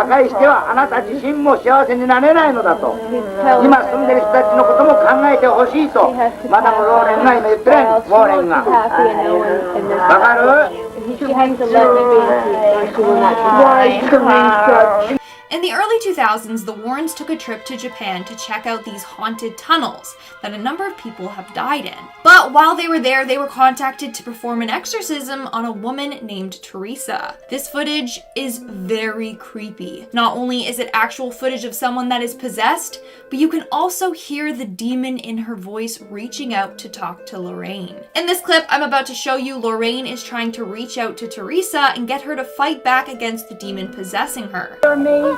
破壊してはあなた自身も幸せになれないのだと、今住んでる人たちのことも考えてほしいとマダム・ローレンが今言ってる。ウォーレンがわかる。In the early 2000s, the Warrens took a trip to Japan to check out these haunted tunnels that a number of people have died in. But while they were there, they were contacted to perform an exorcism on a woman named Teresa. This footage is very creepy. Not only is it actual footage of someone that is possessed, but you can also hear the demon in her voice reaching out to talk to Lorraine. In this clip I'm about to show you, Lorraine is trying to reach out to Teresa and get her to fight back against the demon possessing her. Hear me?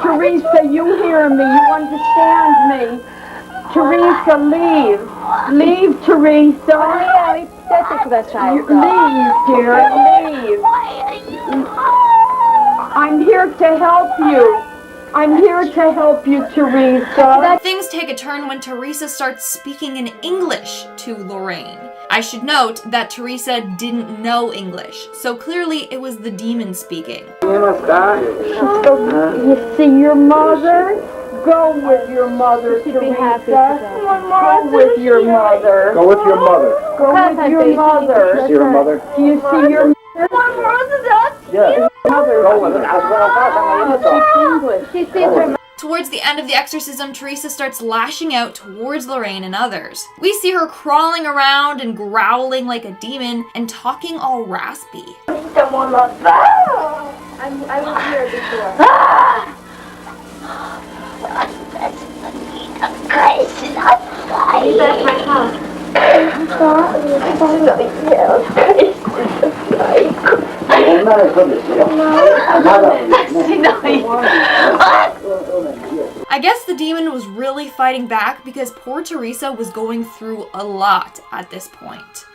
Teresa, you hear me. You understand me. Teresa, leave. Leave, Teresa. Leave, dear. Leave. I'm here to help you. I'm here to help you, Teresa. Things take a turn when Teresa starts speaking in English to Lorraine. I should note that Teresa didn't know English, so clearly it was the demon speaking. You see your mother? Go with your mother, Teresa. Go with your mother. Go with your mother. Go with your mother. See your mother? Do you see your mother? Yeah. Go with her. She sees her. Towards the end of the exorcism, Teresa starts lashing out towards Lorraine and others. We see her crawling around and growling like a demon and talking all raspy. I was here before. I guess the demon was really fighting back because poor Teresa was going through a lot at this point.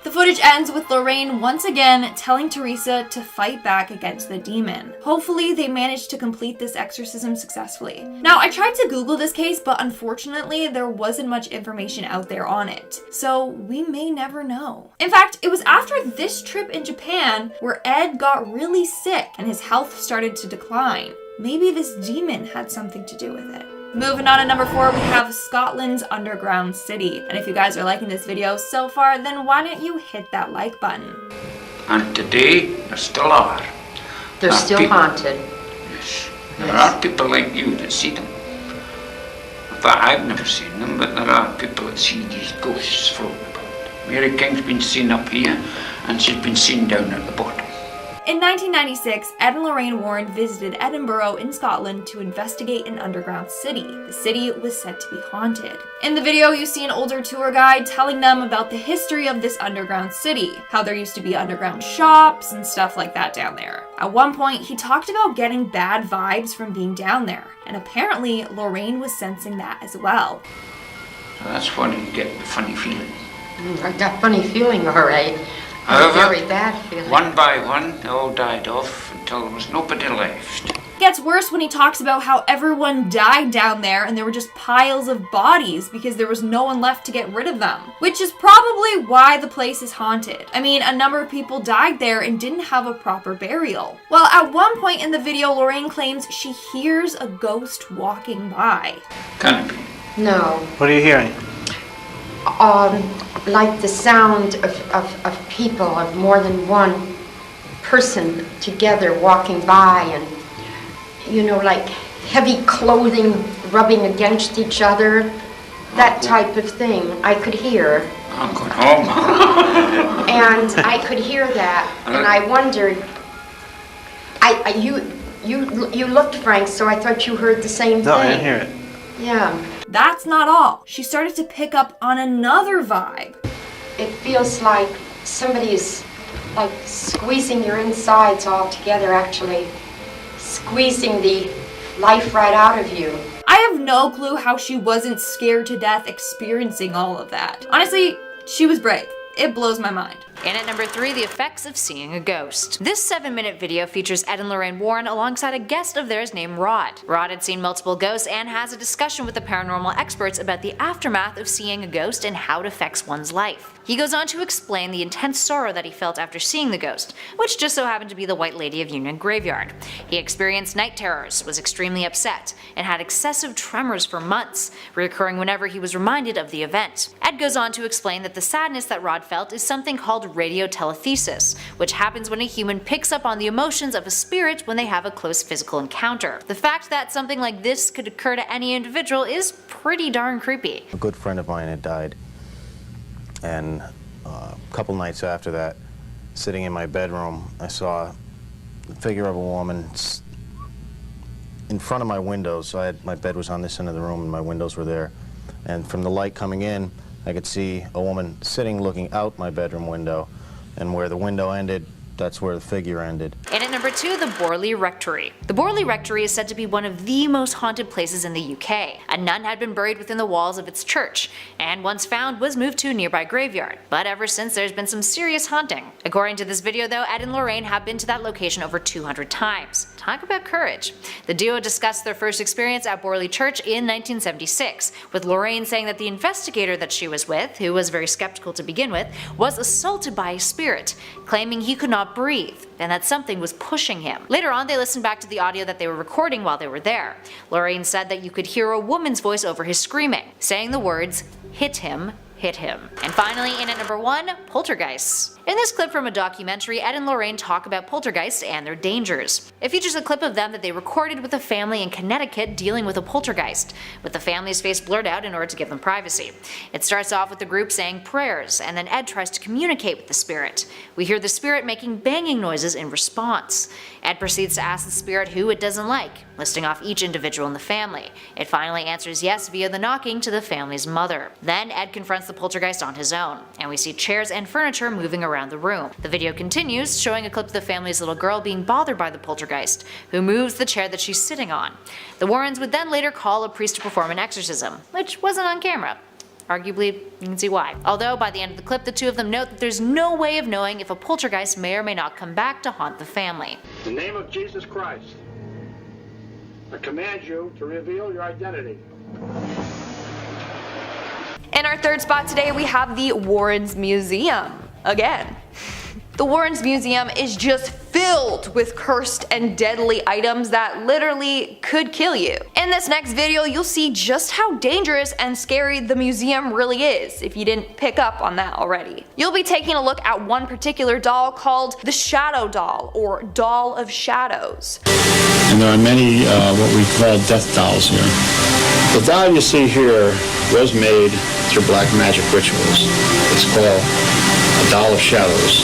The footage ends with Lorraine once again telling Teresa to fight back against the demon. Hopefully they managed to complete this exorcism successfully. Now, I tried to Google this case, but unfortunately there wasn't much information out there on it, so we may never know. In fact, it was after this trip in Japan where Ed got really sick and his health started to decline. Maybe this demon had something to do with it. Moving on to number 4, we have Scotland's underground city. And if you guys are liking this video so far, then why don't you hit that like button? And today, there still are. They're still haunted. Yes. There are people like you that see them. But I've never seen them, but there are people that see these ghosts floating about. Mary King's been seen up here, and she's been seen down at the bottom. In 1996, Ed and Lorraine Warren visited Edinburgh in Scotland to investigate an underground city. The city was said to be haunted. In the video, you see an older tour guide telling them about the history of this underground city, how there used to be underground shops and stuff like that down there. At one point, he talked about getting bad vibes from being down there, and apparently Lorraine was sensing that as well. So that's when you get the funny feeling. I got funny feeling, all right. However, very bad feeling. One by one, they all died off until there was nobody left. It gets worse when he talks about how everyone died down there and there were just piles of bodies because there was no one left to get rid of them. Which is probably why the place is haunted. I mean, a number of people died there and didn't have a proper burial. Well, at one point in the video, Lorraine claims she hears a ghost walking by. Can't be. No. What are you hearing? Like the sound of people, of more than one person together walking by, and, you know, like heavy clothing rubbing against each other, that type of thing I could hear. I'm going home. And I could hear that, and I wondered, you looked, Frank, so I thought you heard the same thing. No, I didn't hear it. Yeah. That's not all. She started to pick up on another vibe. It feels like somebody's like squeezing your insides all together, actually. Squeezing the life right out of you. I have no clue how she wasn't scared to death experiencing all of that. Honestly, she was brave. It blows my mind. And at number 3, the effects of seeing a ghost. This 7-minute video features Ed and Lorraine Warren alongside a guest of theirs named Rod. Rod had seen multiple ghosts and has a discussion with the paranormal experts about the aftermath of seeing a ghost and how it affects one's life. He goes on to explain the intense sorrow that he felt after seeing the ghost, which just so happened to be the White Lady of Union Graveyard. He experienced night terrors, was extremely upset, and had excessive tremors for months, reoccurring whenever he was reminded of the event. Ed goes on to explain that the sadness that Rod felt is something called radiotelethesis, which happens when a human picks up on the emotions of a spirit when they have a close physical encounter. The fact that something like this could occur to any individual is pretty darn creepy. A good friend of mine had died, and a couple nights after that, sitting in my bedroom, I saw the figure of a woman in front of my windows. So my bed was on this end of the room and my windows were there. And from the light coming in, I could see a woman sitting looking out my bedroom window, and where the window ended, that's where the figure ended. And at number 2, the Borley Rectory. The Borley Rectory is said to be one of the most haunted places in the UK. A nun had been buried within the walls of its church, and once found was moved to a nearby graveyard. But ever since, there's been some serious haunting. According to this video though, Ed and Lorraine have been to that location over 200 times. Talk about courage. The duo discussed their first experience at Borley Church in 1976, with Lorraine saying that the investigator that she was with, who was very skeptical to begin with, was assaulted by a spirit, claiming he could not breathe, and that something was pushing him. Later on, they listened back to the audio that they were recording while they were there. Lorraine said that you could hear a woman's voice over his screaming, saying the words, "Hit him, hit him." And finally, in at number 1, poltergeists. In this clip from a documentary, Ed and Lorraine talk about poltergeists and their dangers. It features a clip of them that they recorded with a family in Connecticut dealing with a poltergeist, with the family's face blurred out in order to give them privacy. It starts off with the group saying prayers, and then Ed tries to communicate with the spirit. We hear the spirit making banging noises in response. Ed proceeds to ask the spirit who it doesn't like, listing off each individual in the family. It finally answers yes via the knocking to the family's mother. Then Ed confronts the poltergeist on his own, and we see chairs and furniture moving around the room. The video continues, showing a clip of the family's little girl being bothered by the poltergeist, who moves the chair that she's sitting on. The Warrens would then later call a priest to perform an exorcism, which wasn't on camera. Arguably, you can see why. Although by the end of the clip, the two of them note that there's no way of knowing if a poltergeist may or may not come back to haunt the family. In the name of Jesus Christ, I command you to reveal your identity. In our third spot today, we have the Warrens Museum. Again. The Warrens Museum is just filled with cursed and deadly items that literally could kill you. In this next video, you'll see just how dangerous and scary the museum really is, if you didn't pick up on that already. You'll be taking a look at one particular doll called the Shadow Doll, or Doll of Shadows. And there are many what we call death dolls here. The doll you see here was made through black magic rituals. It's called a Doll of Shadows.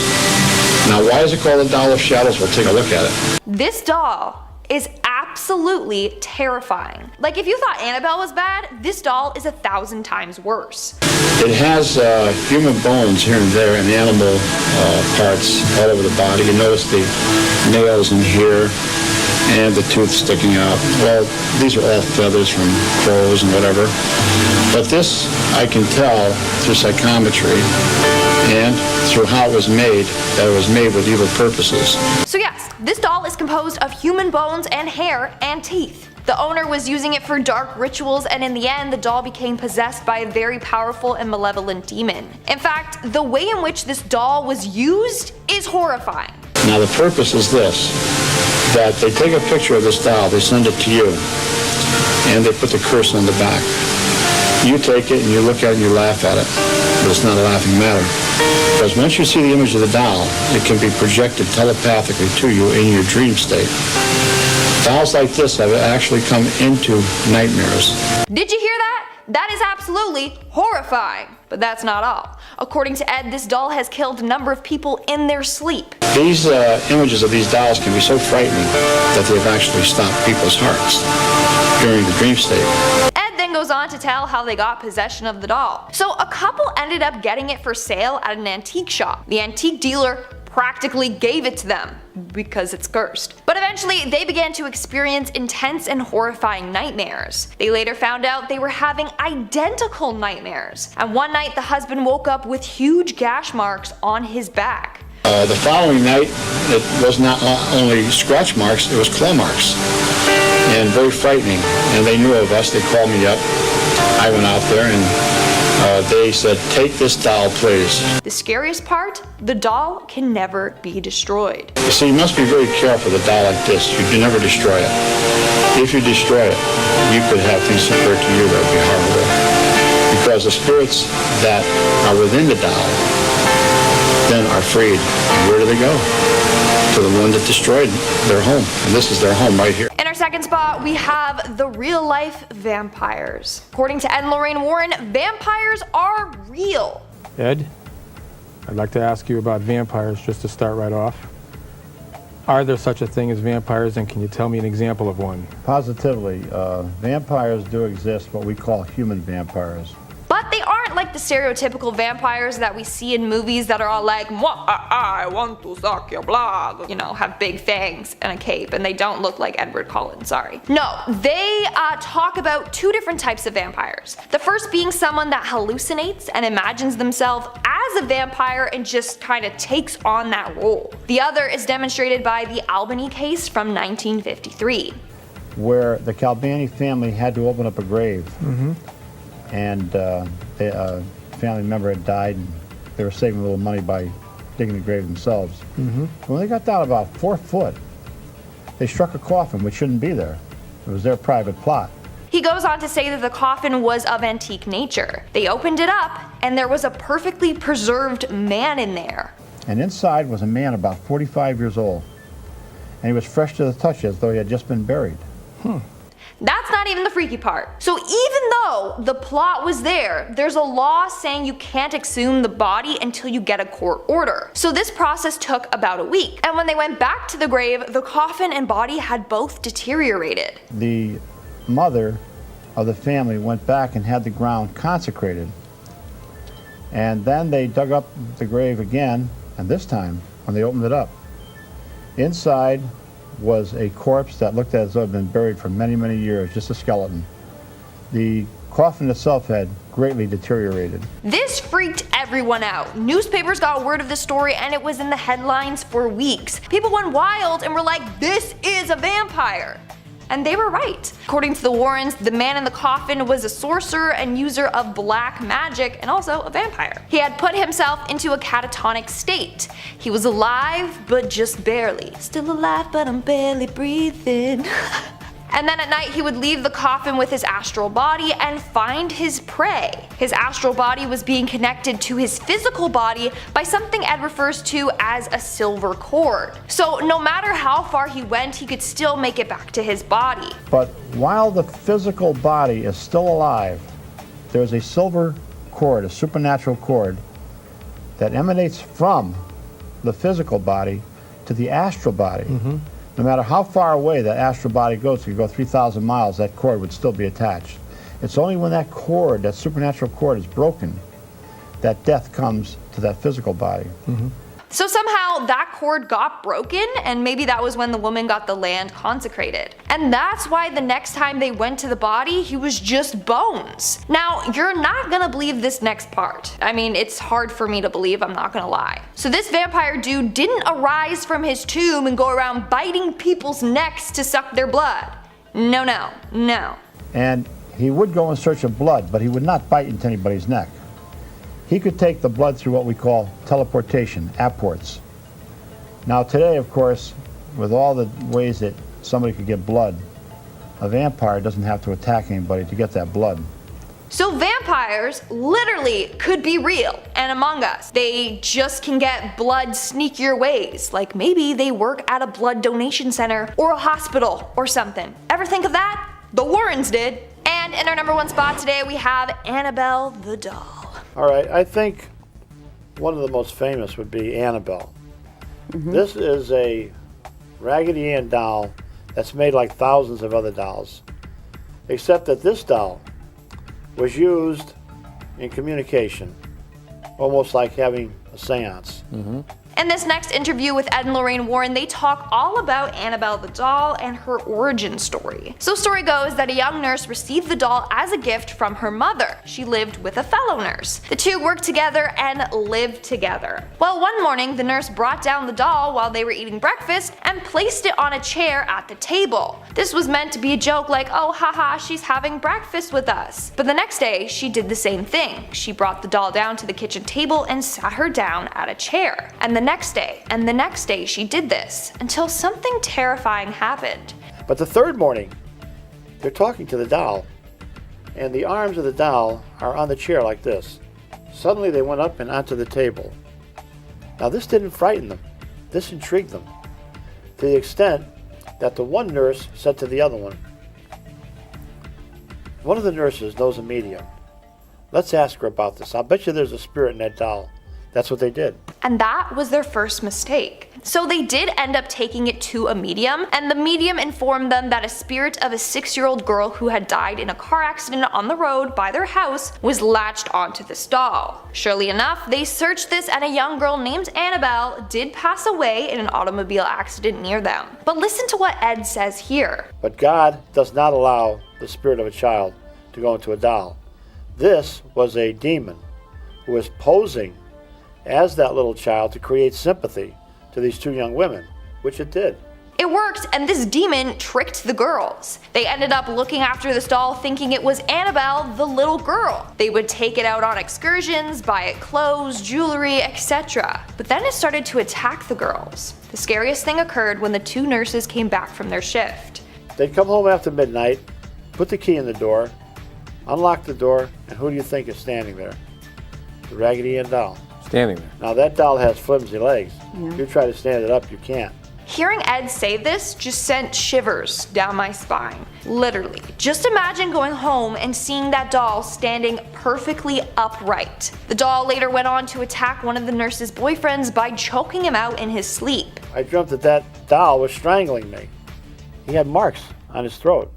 Now, why is it called a Doll of Shadows? We'll take a look at it. This doll is absolutely terrifying. Like, if you thought Annabelle was bad, this doll is 1,000 times worse. It has human bones here and there and animal parts all over the body. You notice the nails in here and the tooth sticking out. Well, these are all feathers from crows and whatever. But this, I can tell through psychometry and through how it was made, that it was made with evil purposes. So yes, this doll is composed of human bones and hair and teeth. The owner was using it for dark rituals, and in the end, the doll became possessed by a very powerful and malevolent demon. In fact, the way in which this doll was used is horrifying. Now the purpose is this, that they take a picture of this doll, they send it to you, and they put the curse on the back. You take it and you look at it and you laugh at it, but it's not a laughing matter. Because once you see the image of the doll, it can be projected telepathically to you in your dream state. Dolls like this have actually come into nightmares. Did you hear that? That is absolutely horrifying. But that's not all. According to Ed, this doll has killed a number of people in their sleep. These images of these dolls can be so frightening that they've actually stopped people's hearts during the dream state. Ed then goes on to tell how they got possession of the doll. So a couple ended up getting it for sale at an antique shop. The antique dealer practically gave it to them because it's cursed. But eventually they began to experience intense and horrifying nightmares. They later found out they were having identical nightmares, and one night the husband woke up with huge gash marks on his back. The following night, it was not only scratch marks, it was claw marks, and very frightening. And they knew of us, they called me up. I went out there and they said, take this doll, please. The scariest part? The doll can never be destroyed. You see, you must be very careful with a doll like this. You can never destroy it. If you destroy it, you could have things occur to you that would be horrible. Because the spirits that are within the doll then are freed. And where do they go? To the one that destroyed their home. And this is their home right here. In our second spot, we have the real-life vampires. According to Ed and Lorraine Warren, vampires are real. Ed, I'd like to ask you about vampires just to start right off. Are there such a thing as vampires, and can you tell me an example of one? Positively. Vampires do exist, what we call human vampires. But they aren't like the stereotypical vampires that we see in movies that are all like, I want to suck your blood, you know, have big fangs and a cape, and they don't look like Edward Cullen, sorry. No, they talk about two different types of vampires. The first being someone that hallucinates and imagines themselves as a vampire and just kind of takes on that role. The other is demonstrated by the Albany case from 1953. Where the Calbani family had to open up a grave. And a family member had died, and they were saving a little money by digging the grave themselves. When they got down about 4 foot, they struck a coffin which shouldn't be there. It was their private plot. He goes on to say that the coffin was of antique nature. They opened it up, and there was a perfectly preserved man in there. And inside was a man about 45 years old. And he was fresh to the touch as though he had just been buried. That's not even the freaky part. So even though the plot was there, there's a law saying you can't exhume the body until you get a court order. So this process took about a week. And when they went back to the grave, the coffin and body had both deteriorated. The mother of the family went back and had the ground consecrated. And then they dug up the grave again, and this time, when they opened it up, inside was a corpse that looked as though it had been buried for many, many years, just a skeleton. The coffin itself had greatly deteriorated. This freaked everyone out. Newspapers got word of the story and it was in the headlines for weeks. People went wild and were like, this is a vampire. And they were right. According to the Warrens, the man in the coffin was a sorcerer and user of black magic and also a vampire. He had put himself into a catatonic state. He was alive, but just barely. Still alive, but I'm barely breathing. And then at night he would leave the coffin with his astral body and find his prey. His astral body was being connected to his physical body by something Ed refers to as a silver cord. So no matter how far he went, he could still make it back to his body. But while the physical body is still alive, there's a silver cord, a supernatural cord, that emanates from the physical body to the astral body. No matter how far away that astral body goes, if you go 3,000 miles, that cord would still be attached. It's only when that cord, that supernatural cord, is broken, that death comes to that physical body. So somehow that cord got broken, and maybe that was when the woman got the land consecrated. And that's why the next time they went to the body, he was just bones. Now, you're not gonna believe this next part. I mean, it's hard for me to believe, I'm not gonna lie. So this vampire dude didn't arise from his tomb and go around biting people's necks to suck their blood. No, no, no. And he would go in search of blood, but he would not bite into anybody's neck. He could take the blood through what we call teleportation, apports. Now today, of course, with all the ways that somebody could get blood, a vampire doesn't have to attack anybody to get that blood. So vampires literally could be real and among us. They just can get blood sneakier ways, like maybe they work at a blood donation center or a hospital or something. Ever think of that? The Warrens did. And in our #1 spot today we have Annabelle the doll. All right, I think one of the most famous would be Annabelle. This is a Raggedy Ann doll that's made like thousands of other dolls, except that this doll was used in communication, almost like having a seance. In this next interview with Ed and Lorraine Warren, they talk all about Annabelle the doll and her origin story. So story goes that a young nurse received the doll as a gift from her mother. She lived with a fellow nurse. The two worked together and lived together. Well, one morning the nurse brought down the doll while they were eating breakfast and placed it on a chair at the table. This was meant to be a joke like, oh haha, she's having breakfast with us. But the next day she did the same thing. She brought the doll down to the kitchen table and sat her down at a chair. And the next day she did this until something terrifying happened. But the third morning, they're talking to the doll, and the arms of the doll are on the chair like this. Suddenly they went up and onto the table. Now this didn't frighten them. This intrigued them, to the extent that the one nurse said to the other one of the nurses knows a medium. Let's ask her about this. I'll bet you there's a spirit in that doll. That's what they did. And that was their first mistake. So they did end up taking it to a medium, and the medium informed them that a spirit of a 6-year-old girl who had died in a car accident on the road by their house was latched onto this doll. Surely enough, they searched this and a young girl named Annabelle did pass away in an automobile accident near them. But listen to what Ed says here. But God does not allow the spirit of a child to go into a doll. This was a demon who was posing as that little child to create sympathy to these two young women, which it did. It worked, and this demon tricked the girls. They ended up looking after this doll thinking it was Annabelle, the little girl. They would take it out on excursions, buy it clothes, jewelry, etc. But then it started to attack the girls. The scariest thing occurred when the two nurses came back from their shift. They'd come home after midnight, put the key in the door, unlock the door, and who do you think is standing there? The Raggedy Ann doll. Standing there. Now that doll has flimsy legs. You try to stand it up, you can't. Hearing Ed say this just sent shivers down my spine. Literally. Just imagine going home and seeing that doll standing perfectly upright. The doll later went on to attack one of the nurse's boyfriends by choking him out in his sleep. I dreamt that that doll was strangling me. He had marks on his throat.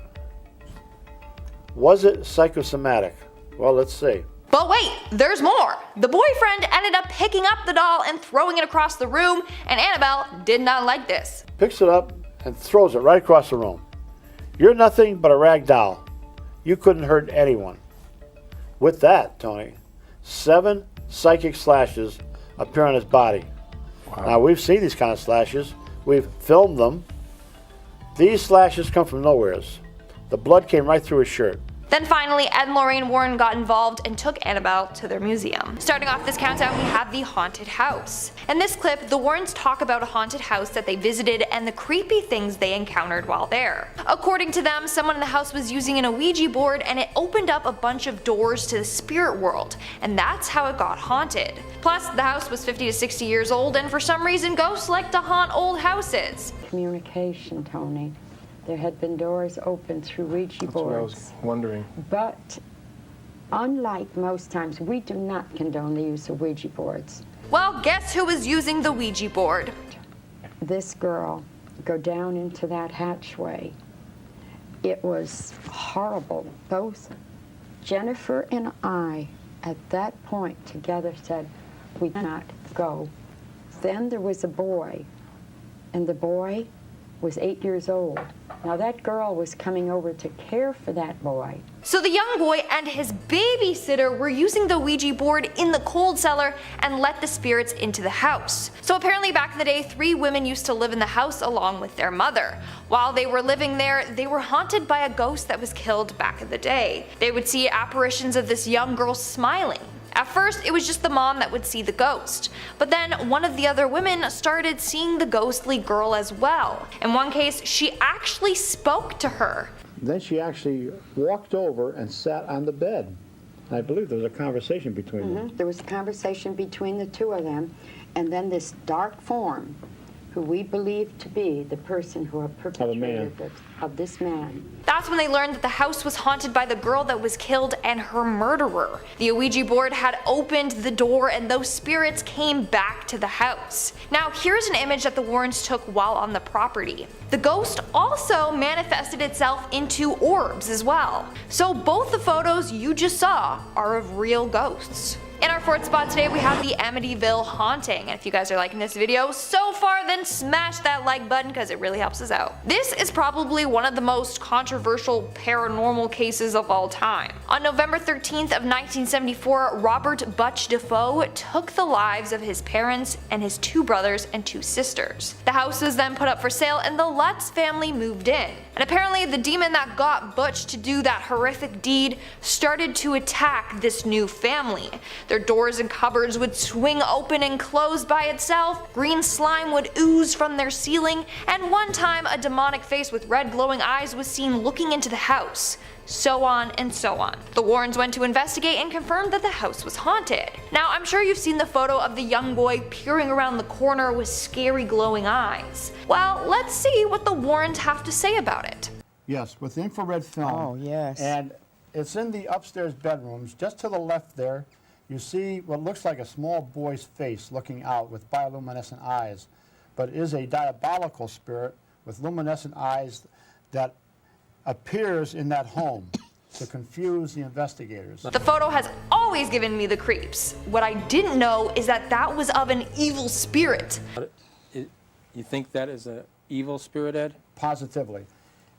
Was it psychosomatic? Well, let's see. But wait, there's more! The boyfriend ended up picking up the doll and throwing it across the room, and Annabelle did not like this. Picks it up and throws it right across the room. You're nothing but a rag doll. You couldn't hurt anyone. With that, Tony, 7 psychic slashes appear on his body. Wow. Now, we've seen these kind of slashes. We've filmed them. These slashes come from nowheres. The blood came right through his shirt. Then finally, Ed and Lorraine Warren got involved and took Annabelle to their museum. Starting off this countdown, we have the haunted house. In this clip, the Warrens talk about a haunted house that they visited and the creepy things they encountered while there. According to them, someone in the house was using an Ouija board and it opened up a bunch of doors to the spirit world, and that's how it got haunted. Plus, the house was 50 to 60 years old, and for some reason, ghosts like to haunt old houses. Communication, Tony. There had been doors open through Ouija boards. That's what I was wondering. But unlike most times, we do not condone the use of Ouija boards. Well, guess who was using the Ouija board? This girl, go down into that hatchway. It was horrible. Both Jennifer and I, at that point together, said, we cannot go. Then there was a boy, and the boy was 8 years old. Now that girl was coming over to care for that boy. So the young boy and his babysitter were using the Ouija board in the cold cellar and let the spirits into the house. So apparently back in the day, 3 women used to live in the house along with their mother. While they were living there, they were haunted by a ghost that was killed back in the day. They would see apparitions of this young girl smiling. At first, it was just the mom that would see the ghost, but then one of the other women started seeing the ghostly girl as well. In one case, she actually spoke to her. Then she actually walked over and sat on the bed. I believe there was a conversation between them. There was a conversation between the two of them, and then this dark form, who we believe to be the person who had perpetrated it, of this man. That's when they learned that the house was haunted by the girl that was killed and her murderer. The Ouija board had opened the door and those spirits came back to the house. Now here's an image that the Warrens took while on the property. The ghost also manifested itself into orbs as well. So both the photos you just saw are of real ghosts. In our fourth spot today, we have the Amityville haunting. And if you guys are liking this video so far, then smash that like button because it really helps us out. This is probably one of the most controversial paranormal cases of all time. On November 13th of 1974, Robert Butch Defoe took the lives of his parents and his 2 brothers and 2 sisters. The house was then put up for sale and the Lutz family moved in. And apparently the demon that got Butch to do that horrific deed started to attack this new family. Their doors and cupboards would swing open and close by itself, green slime would ooze from their ceiling, and one time a demonic face with red glowing eyes was seen looking into the house. So on and so on. The Warrens went to investigate and confirmed that the house was haunted. Now, I'm sure you've seen the photo of the young boy peering around the corner with scary glowing eyes. Well, let's see what the Warrens have to say about it. Yes, with infrared film. Oh, yes. And it's in the upstairs bedrooms. Just to the left there, you see what looks like a small boy's face looking out with bioluminescent eyes, but is a diabolical spirit with luminescent eyes that appears in that home to confuse the investigators. The photo has always given me the creeps. What I didn't know is that that was of an evil spirit. You think that is an evil spirit, Ed? Positively.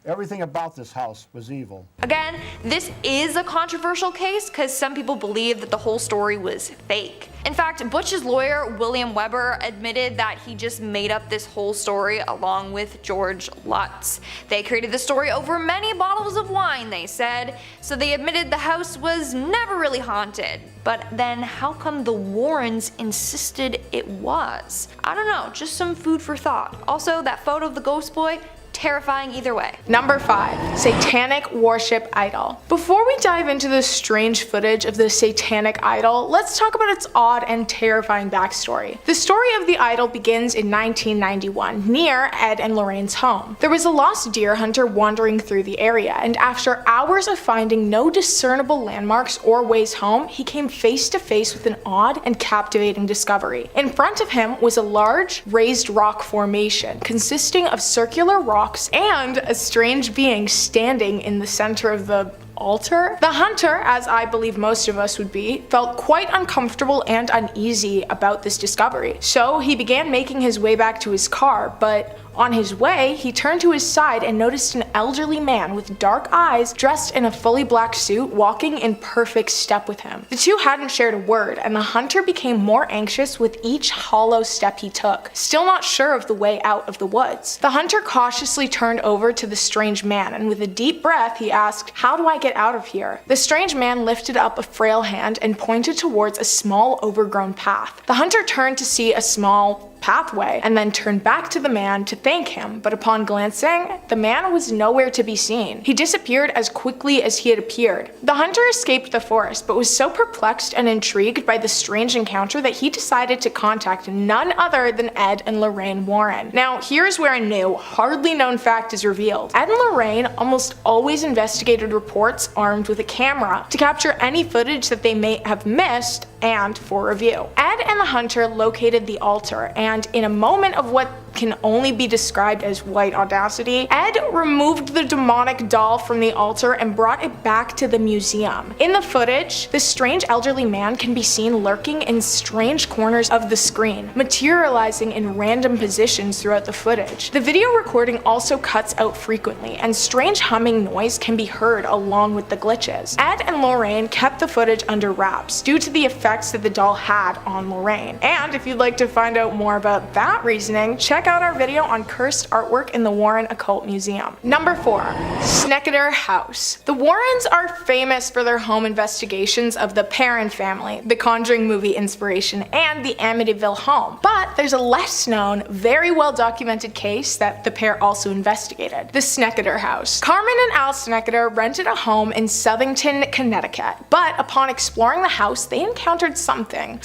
Everything about this house was evil. Again, this is a controversial case because some people believe that the whole story was fake. In fact, Butch's lawyer, William Weber, admitted that he just made up this whole story along with George Lutz. They created the story over many bottles of wine, they said, so they admitted the house was never really haunted. But then how come the Warrens insisted it was? I don't know, just some food for thought. Also, that photo of the ghost boy, terrifying either way. Number 5. Satanic Worship Idol. Before we dive into the strange footage of the Satanic Idol, let's talk about its odd and terrifying backstory. The story of the idol begins in 1991, near Ed and Lorraine's home. There was a lost deer hunter wandering through the area, and after hours of finding no discernible landmarks or ways home, he came face to face with an odd and captivating discovery. In front of him was a large, raised rock formation consisting of circular rocks and a strange being standing in the center of the altar. The hunter, as I believe most of us would be, felt quite uncomfortable and uneasy about this discovery. So he began making his way back to his car, but on his way, he turned to his side and noticed an elderly man with dark eyes dressed in a fully black suit walking in perfect step with him. The two hadn't shared a word, and the hunter became more anxious with each hollow step he took, still not sure of the way out of the woods. The hunter cautiously turned over to the strange man, and with a deep breath, he asked, "How do I get out of here?" The strange man lifted up a frail hand and pointed towards a small overgrown path. The hunter turned to see a small pathway and then turned back to the man to thank him, but upon glancing, the man was nowhere to be seen. He disappeared as quickly as he had appeared. The hunter escaped the forest, but was so perplexed and intrigued by the strange encounter that he decided to contact none other than Ed and Lorraine Warren. Now, here's where a new, hardly known fact is revealed. Ed and Lorraine almost always investigated reports armed with a camera to capture any footage that they may have missed and for review. Ed and the hunter located the altar, and in a moment of what can only be described as white audacity, Ed removed the demonic doll from the altar and brought it back to the museum. In the footage, the strange elderly man can be seen lurking in strange corners of the screen, materializing in random positions throughout the footage. The video recording also cuts out frequently, and strange humming noise can be heard along with the glitches. Ed and Lorraine kept the footage under wraps due to the effects that the doll had on Lorraine. And if you'd like to find out more about that reasoning, check out our video on cursed artwork in the Warren Occult Museum. Number 4. Snecketer House. The Warrens are famous for their home investigations of the Perron family, the Conjuring movie inspiration, and the Amityville home. But there's a less known, very well documented case that the pair also investigated, the Snecketer House. Carmen and Al Snecketer rented a home in Southington, Connecticut, but upon exploring the house, they encountered something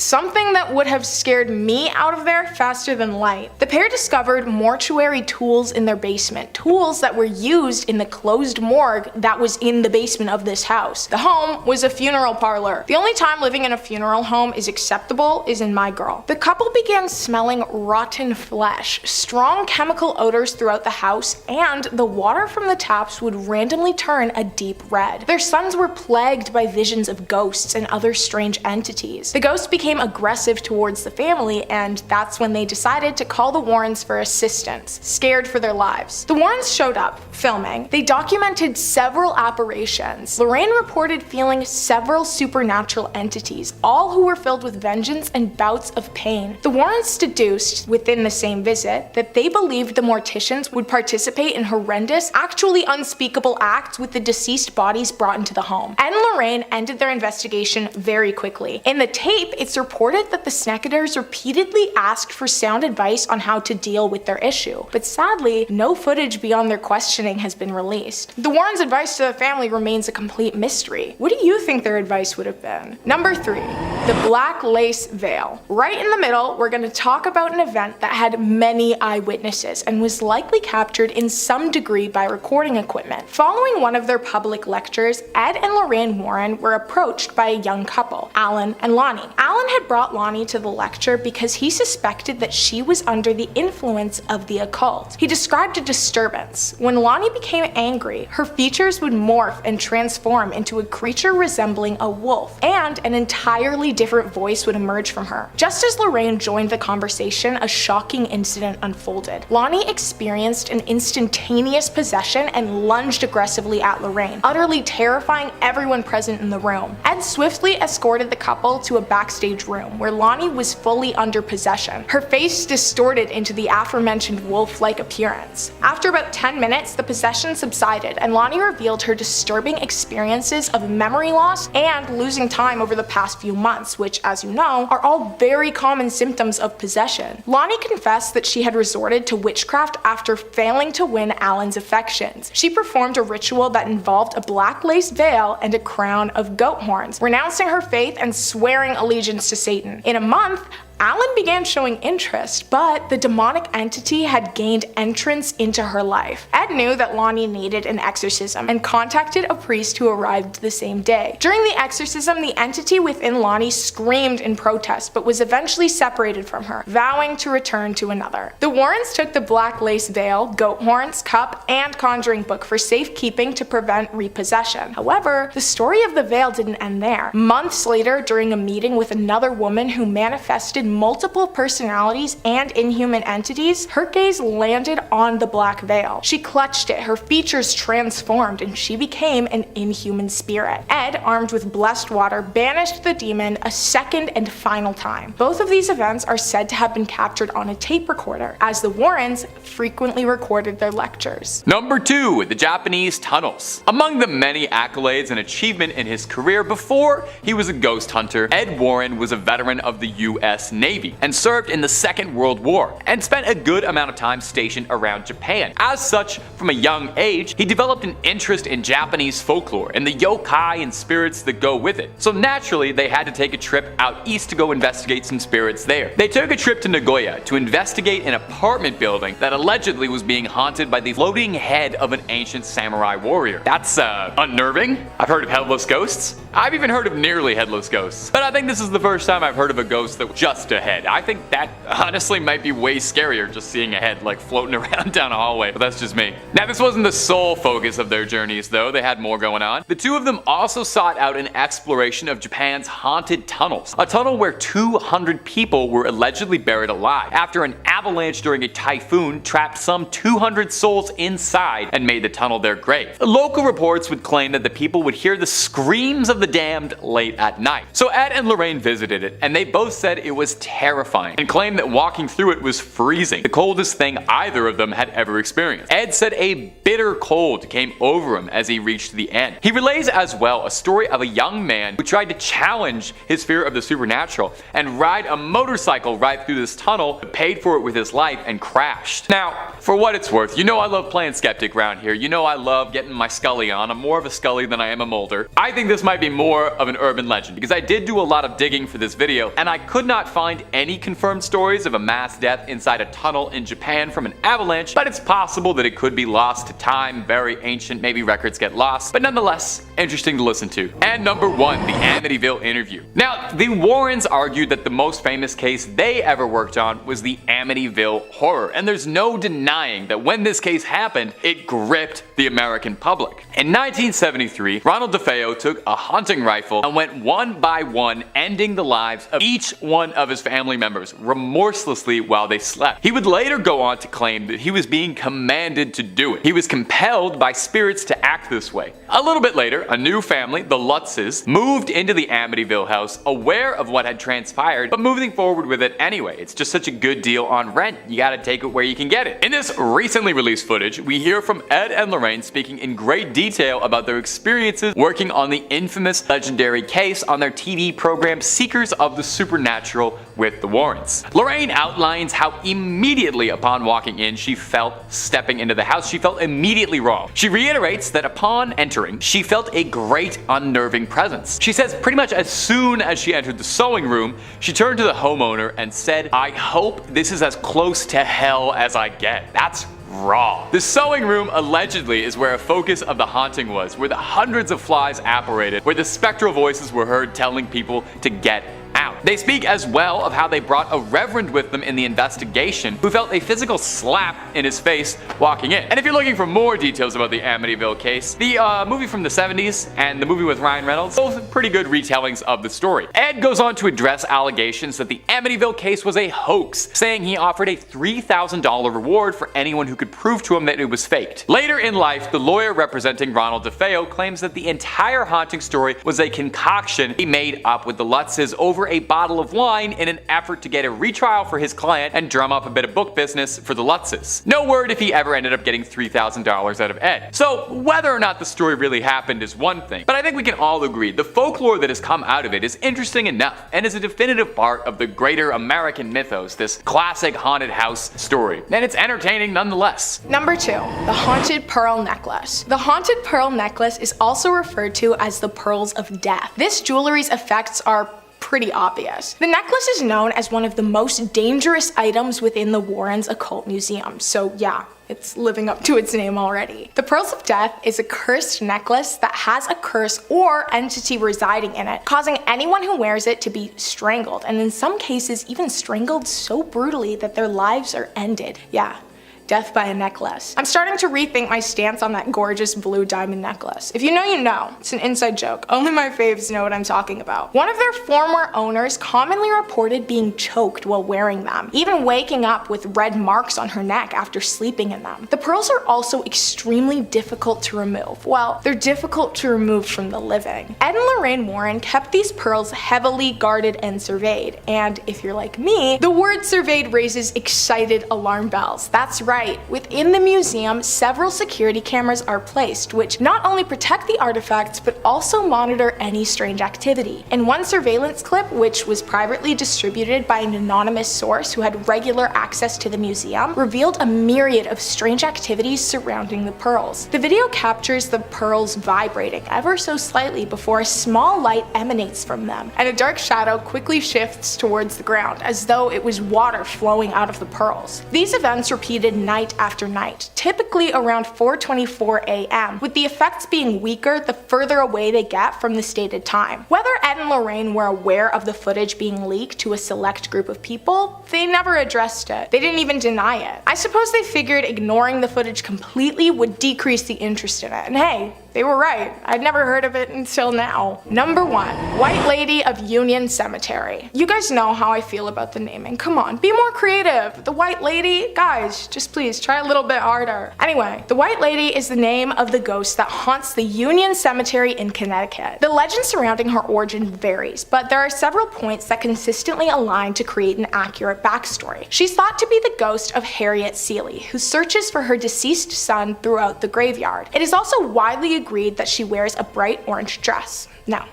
that would have scared me out of there faster than light. The pair discovered discovered mortuary tools in their basement, tools that were used in the closed morgue that was in the basement of this house. The home was a funeral parlor. The only time living in a funeral home is acceptable is in My Girl. The couple began smelling rotten flesh, strong chemical odors throughout the house, and the water from the taps would randomly turn a deep red. Their sons were plagued by visions of ghosts and other strange entities. The ghosts became aggressive towards the family, and that's when they decided to call the Warrens for assistance, scared for their lives. The Warrens showed up, filming. They documented several apparitions. Lorraine reported feeling several supernatural entities, all who were filled with vengeance and bouts of pain. The Warrens deduced, within the same visit, that they believed the morticians would participate in horrendous, actually unspeakable acts with the deceased bodies brought into the home. Ed and Lorraine ended their investigation very quickly. In the tape, it's reported that the Sneckaders repeatedly asked for sound advice on how to deal with their issue, but sadly, no footage beyond their questioning has been released. The Warrens' advice to the family remains a complete mystery. What do you think their advice would have been? Number 3, the black lace veil. Right in the middle, we're going to talk about an event that had many eyewitnesses and was likely captured in some degree by recording equipment. Following one of their public lectures, Ed and Lorraine Warren were approached by a young couple, Alan and Lonnie. Alan had brought Lonnie to the lecture because he suspected that she was under the influence of the occult. He described a disturbance. When Lonnie became angry, her features would morph and transform into a creature resembling a wolf, and an entirely different voice would emerge from her. Just as Lorraine joined the conversation, a shocking incident unfolded. Lonnie experienced an instantaneous possession and lunged aggressively at Lorraine, utterly terrifying everyone present in the room. Ed swiftly escorted the couple to a backstage room where Lonnie was fully under possession, her face distorted into the aforementioned wolf-like appearance. After about 10 minutes, the possession subsided, and Lonnie revealed her disturbing experiences of memory loss and losing time over the past few months, which, as you know, are all very common symptoms of possession. Lonnie confessed that she had resorted to witchcraft after failing to win Alan's affections. She performed a ritual that involved a black lace veil and a crown of goat horns, renouncing her faith and swearing allegiance to Satan. In a month, Alan began showing interest, but the demonic entity had gained entrance into her life. Ed knew that Lonnie needed an exorcism and contacted a priest who arrived the same day. During the exorcism, the entity within Lonnie screamed in protest, but was eventually separated from her, vowing to return to another. The Warrens took the black lace veil, goat horns, cup, and conjuring book for safekeeping to prevent repossession. However, the story of the veil didn't end there. Months later, during a meeting with another woman who manifested multiple personalities and inhuman entities, her gaze landed on the black veil. She clutched it, her features transformed, and she became an inhuman spirit. Ed, armed with blessed water, banished the demon a second and final time. Both of these events are said to have been captured on a tape recorder, as the Warrens frequently recorded their lectures. Number 2, the Japanese tunnels. Among the many accolades and achievement in his career before he was a ghost hunter, Ed Warren was a veteran of the U.S. Navy and served in the Second World War and spent a good amount of time stationed around Japan. As such, from a young age, he developed an interest in Japanese folklore and the yokai and spirits that go with it. So naturally, they had to take a trip out east to go investigate some spirits there. They took a trip to Nagoya to investigate an apartment building that allegedly was being haunted by the floating head of an ancient samurai warrior. That's unnerving. I've heard of headless ghosts. I've even heard of nearly headless ghosts. But I think this is the first time I've heard of a ghost that was just a head. I think that honestly might be way scarier, just seeing a head like floating around down a hallway, but that's just me. Now, this wasn't the sole focus of their journeys though, they had more going on. The two of them also sought out an exploration of Japan's haunted tunnels, a tunnel where 200 people were allegedly buried alive after an avalanche during a typhoon trapped some 200 souls inside and made the tunnel their grave. Local reports would claim that the people would hear the screams of the damned late at night. So Ed and Lorraine visited it, and they both said it was terrifying and claimed that walking through it was freezing, the coldest thing either of them had ever experienced. Ed said a bit bitter cold came over him as he reached the end. He relays as well a story of a young man who tried to challenge his fear of the supernatural and ride a motorcycle right through this tunnel, paid for it with his life, and crashed. Now, for what it's worth, you know I love playing skeptic around here. You know I love getting my Scully on. I'm more of a Scully than I am a Mulder. I think this might be more of an urban legend because I did do a lot of digging for this video and I could not find any confirmed stories of a mass death inside a tunnel in Japan from an avalanche, but it's possible that it could be lost to time, very ancient, maybe records get lost, but nonetheless, interesting to listen to. And number 1, the Amityville interview. Now, the Warrens argued that the most famous case they ever worked on was the Amityville horror, and there's no denying that when this case happened, it gripped the American public. In 1973, Ronald DeFeo took a hunting rifle and went one by one, ending the lives of each one of his family members remorselessly while they slept. He would later go on to claim that he was being commanded to do it. He was compelled by spirits to act this way. A little bit later, a new family, the Lutzes, moved into the Amityville house, aware of what had transpired, but moving forward with it anyway. It's just such a good deal on rent. You gotta take it where you can get it. In this recently released footage, we hear from Ed and Lorraine speaking in great detail about their experiences working on the infamous legendary case on their TV program Seekers of the Supernatural with the Warrens. Lorraine outlines how immediately upon walking in she felt stepping into the house. She felt immediately wrong. She reiterates that upon entering, she felt a great unnerving presence. She says pretty much as soon as she entered the sewing room, she turned to the homeowner and said, "I hope this is as close to hell as I get." That's raw. The sewing room allegedly is where a focus of the haunting was, where the hundreds of flies apparated, where the spectral voices were heard telling people to get out. They speak as well of how they brought a reverend with them in the investigation who felt a physical slap in his face walking in. And if you're looking for more details about the Amityville case, the movie from the 70s and the movie with Ryan Reynolds, both pretty good retellings of the story. Ed goes on to address allegations that the Amityville case was a hoax, saying he offered a $3,000 reward for anyone who could prove to him that it was faked. Later in life, the lawyer representing Ronald DeFeo claims that the entire haunting story was a concoction he made up with the Lutzes over a bottle of wine in an effort to get a retrial for his client and drum up a bit of book business for the Lutzes. No word if he ever ended up getting $3,000 out of Ed. So whether or not the story really happened is one thing, but I think we can all agree the folklore that has come out of it is interesting enough and is a definitive part of the greater American mythos, this classic haunted house story. And it's entertaining nonetheless. Number 2, the haunted pearl necklace. The haunted pearl necklace is also referred to as the pearls of death. This jewelry's effects are pretty obvious. The necklace is known as one of the most dangerous items within the Warrens Occult Museum, so yeah, it's living up to its name already. The Pearls of Death is a cursed necklace that has a curse or entity residing in it, causing anyone who wears it to be strangled, and in some cases even strangled so brutally that their lives are ended. Yeah. Death by a necklace. I'm starting to rethink my stance on that gorgeous blue diamond necklace. If you know, you know. It's an inside joke. Only my faves know what I'm talking about. One of their former owners commonly reported being choked while wearing them, even waking up with red marks on her neck after sleeping in them. The pearls are also extremely difficult to remove. Well, they're difficult to remove from the living. Ed and Lorraine Warren kept these pearls heavily guarded and surveyed, and if you're like me, the word surveyed raises excited alarm bells. That's right. Within the museum, several security cameras are placed, which not only protect the artifacts, but also monitor any strange activity. In one surveillance clip, which was privately distributed by an anonymous source who had regular access to the museum, revealed a myriad of strange activities surrounding the pearls. The video captures the pearls vibrating ever so slightly before a small light emanates from them, and a dark shadow quickly shifts towards the ground, as though it was water flowing out of the pearls. These events repeated night after night, typically around 4:24 a.m., with the effects being weaker the further away they get from the stated time. Whether Ed and Lorraine were aware of the footage being leaked to a select group of people, they never addressed it. They didn't even deny it. I suppose they figured ignoring the footage completely would decrease the interest in it, and hey, they were right. I'd never heard of it until now. Number 1, White Lady of Union Cemetery. You guys know how I feel about the naming. Come on, be more creative. The White Lady, guys, just please try a little bit harder. Anyway, the White Lady is the name of the ghost that haunts the Union Cemetery in Connecticut. The legend surrounding her origin varies, but there are several points that consistently align to create an accurate backstory. She's thought to be the ghost of Harriet Seeley, who searches for her deceased son throughout the graveyard. It is also widely agreed that she wears a bright orange dress. Now,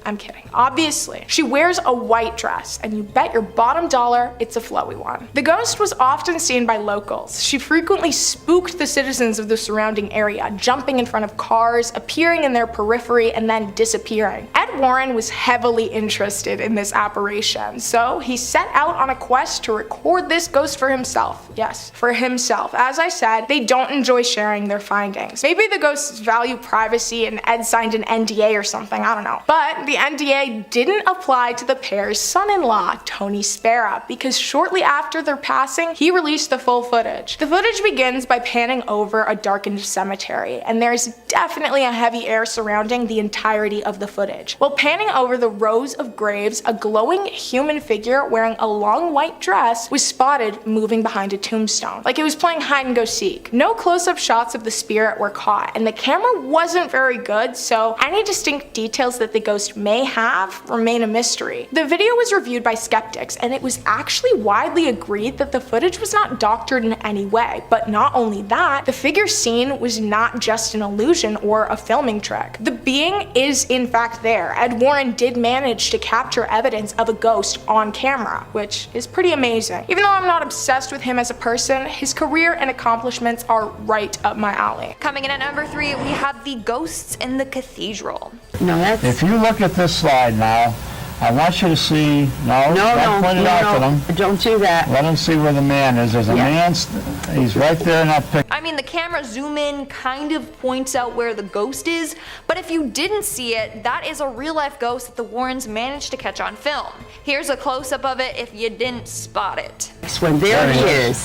I'm kidding. Obviously, she wears a white dress, and you bet your bottom dollar it's a flowy one. The ghost was often seen by locals. She frequently spooked the citizens of the surrounding area, jumping in front of cars, appearing in their periphery, and then disappearing. Ed Warren was heavily interested in this apparition, so he set out on a quest to record this ghost for himself. Yes, for himself. As I said, they don't enjoy sharing their findings. Maybe the ghosts value privacy and Ed signed an NDA or something, I don't know. But the NDA didn't apply to the pair's son-in-law, Tony Spera, because shortly after their passing, he released the full footage. The footage begins by panning over a darkened cemetery, and there's definitely a heavy air surrounding the entirety of the footage. While panning over the rows of graves, a glowing human figure wearing a long white dress was spotted moving behind a tombstone, like it was playing hide and go seek. No close-up shots of the spirit were caught, and the camera wasn't very good, so any distinct details that the ghost may have remain a mystery. The video was reviewed by skeptics, and it was actually widely agreed that the footage was not doctored in any way. But not only that, the figure seen was not just an illusion or a filming trick. The being is in fact there. Ed Warren did manage to capture evidence of a ghost on camera, which is pretty amazing. Even though I'm not obsessed with him as a person, his career and accomplishments are right up my alley. Coming in at number 3, we have the ghosts in the cathedral. No, if you look at this slide now, I want you to see, don't point it out to them. Don't do that. Let them see where the man is. There's a man, he's right there in that picture. I mean, the camera zoom in kind of points out where the ghost is, but if you didn't see it, that is a real life ghost that the Warrens managed to catch on film. Here's a close-up of it if you didn't spot it. When there he is,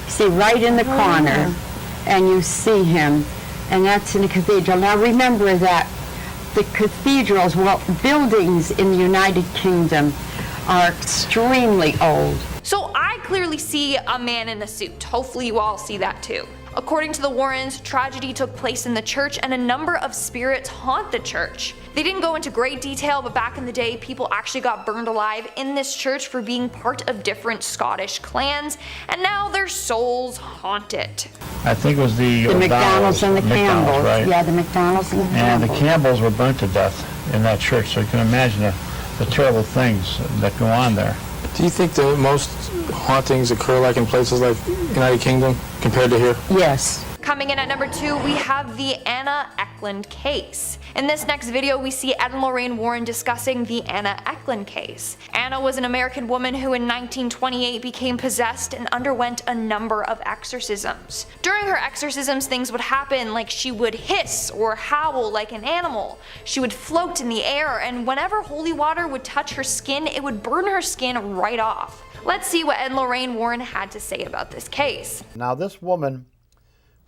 see right in the corner, and you see him, and that's in the cathedral. Now remember that the cathedrals, well, buildings in the United Kingdom are extremely old. So I clearly see a man in a suit. Hopefully you all see that too. According to the Warrens, tragedy took place in the church and a number of spirits haunt the church. They didn't go into great detail, but back in the day, people actually got burned alive in this church for being part of different Scottish clans, and now their souls haunt it. I think it was the McDonald's and the Campbells. Right? Yeah, the McDonald's and the Campbells. And the Campbells were burnt to death in that church, so you can imagine the terrible things that go on there. Do you think that most hauntings occur like in places like United Kingdom compared to here? Yes. Coming in at number 2, we have the Anna Ecklund case. In this next video, we see Ed and Lorraine Warren discussing the Anna Ecklund case. Anna was an American woman who in 1928 became possessed and underwent a number of exorcisms. During her exorcisms, things would happen, like she would hiss or howl like an animal. She would float in the air, and whenever holy water would touch her skin, it would burn her skin right off. Let's see what Ed and Lorraine Warren had to say about this case. Now this woman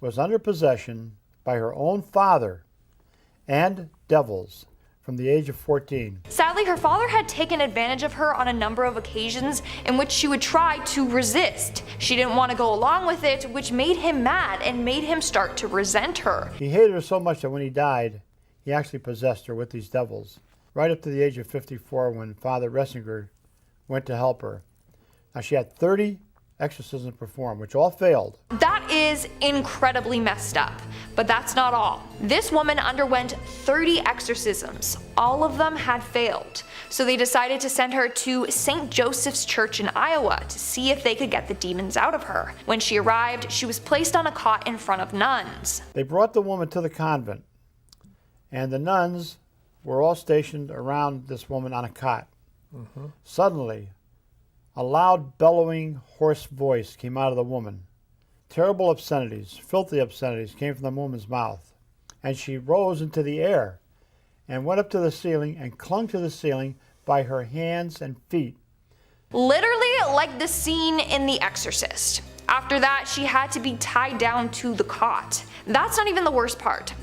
was under possession by her own father and devils from the age of 14. Sadly, her father had taken advantage of her on a number of occasions in which she would try to resist. She didn't want to go along with it, which made him mad and made him start to resent her. He hated her so much that when he died, he actually possessed her with these devils, right up to the age of 54 when Father Ressinger went to help her. Now she had 30 exorcisms performed, which all failed. That is incredibly messed up, but that's not all. This woman underwent 30 exorcisms. All of them had failed, so they decided to send her to St. Joseph's Church in Iowa to see if they could get the demons out of her. When she arrived, she was placed on a cot in front of nuns. They brought the woman to the convent, and the nuns were all stationed around this woman on a cot. Suddenly, a loud, bellowing, hoarse voice came out of the woman. Terrible obscenities, filthy obscenities came from the woman's mouth. And she rose into the air and went up to the ceiling and clung to the ceiling by her hands and feet. Literally like the scene in The Exorcist. After that, she had to be tied down to the cot. That's not even the worst part.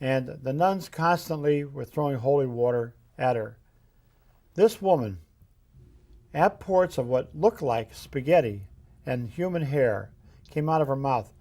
and the nuns constantly were throwing holy water at her. This woman, outpours of what looked like spaghetti and human hair came out of her mouth.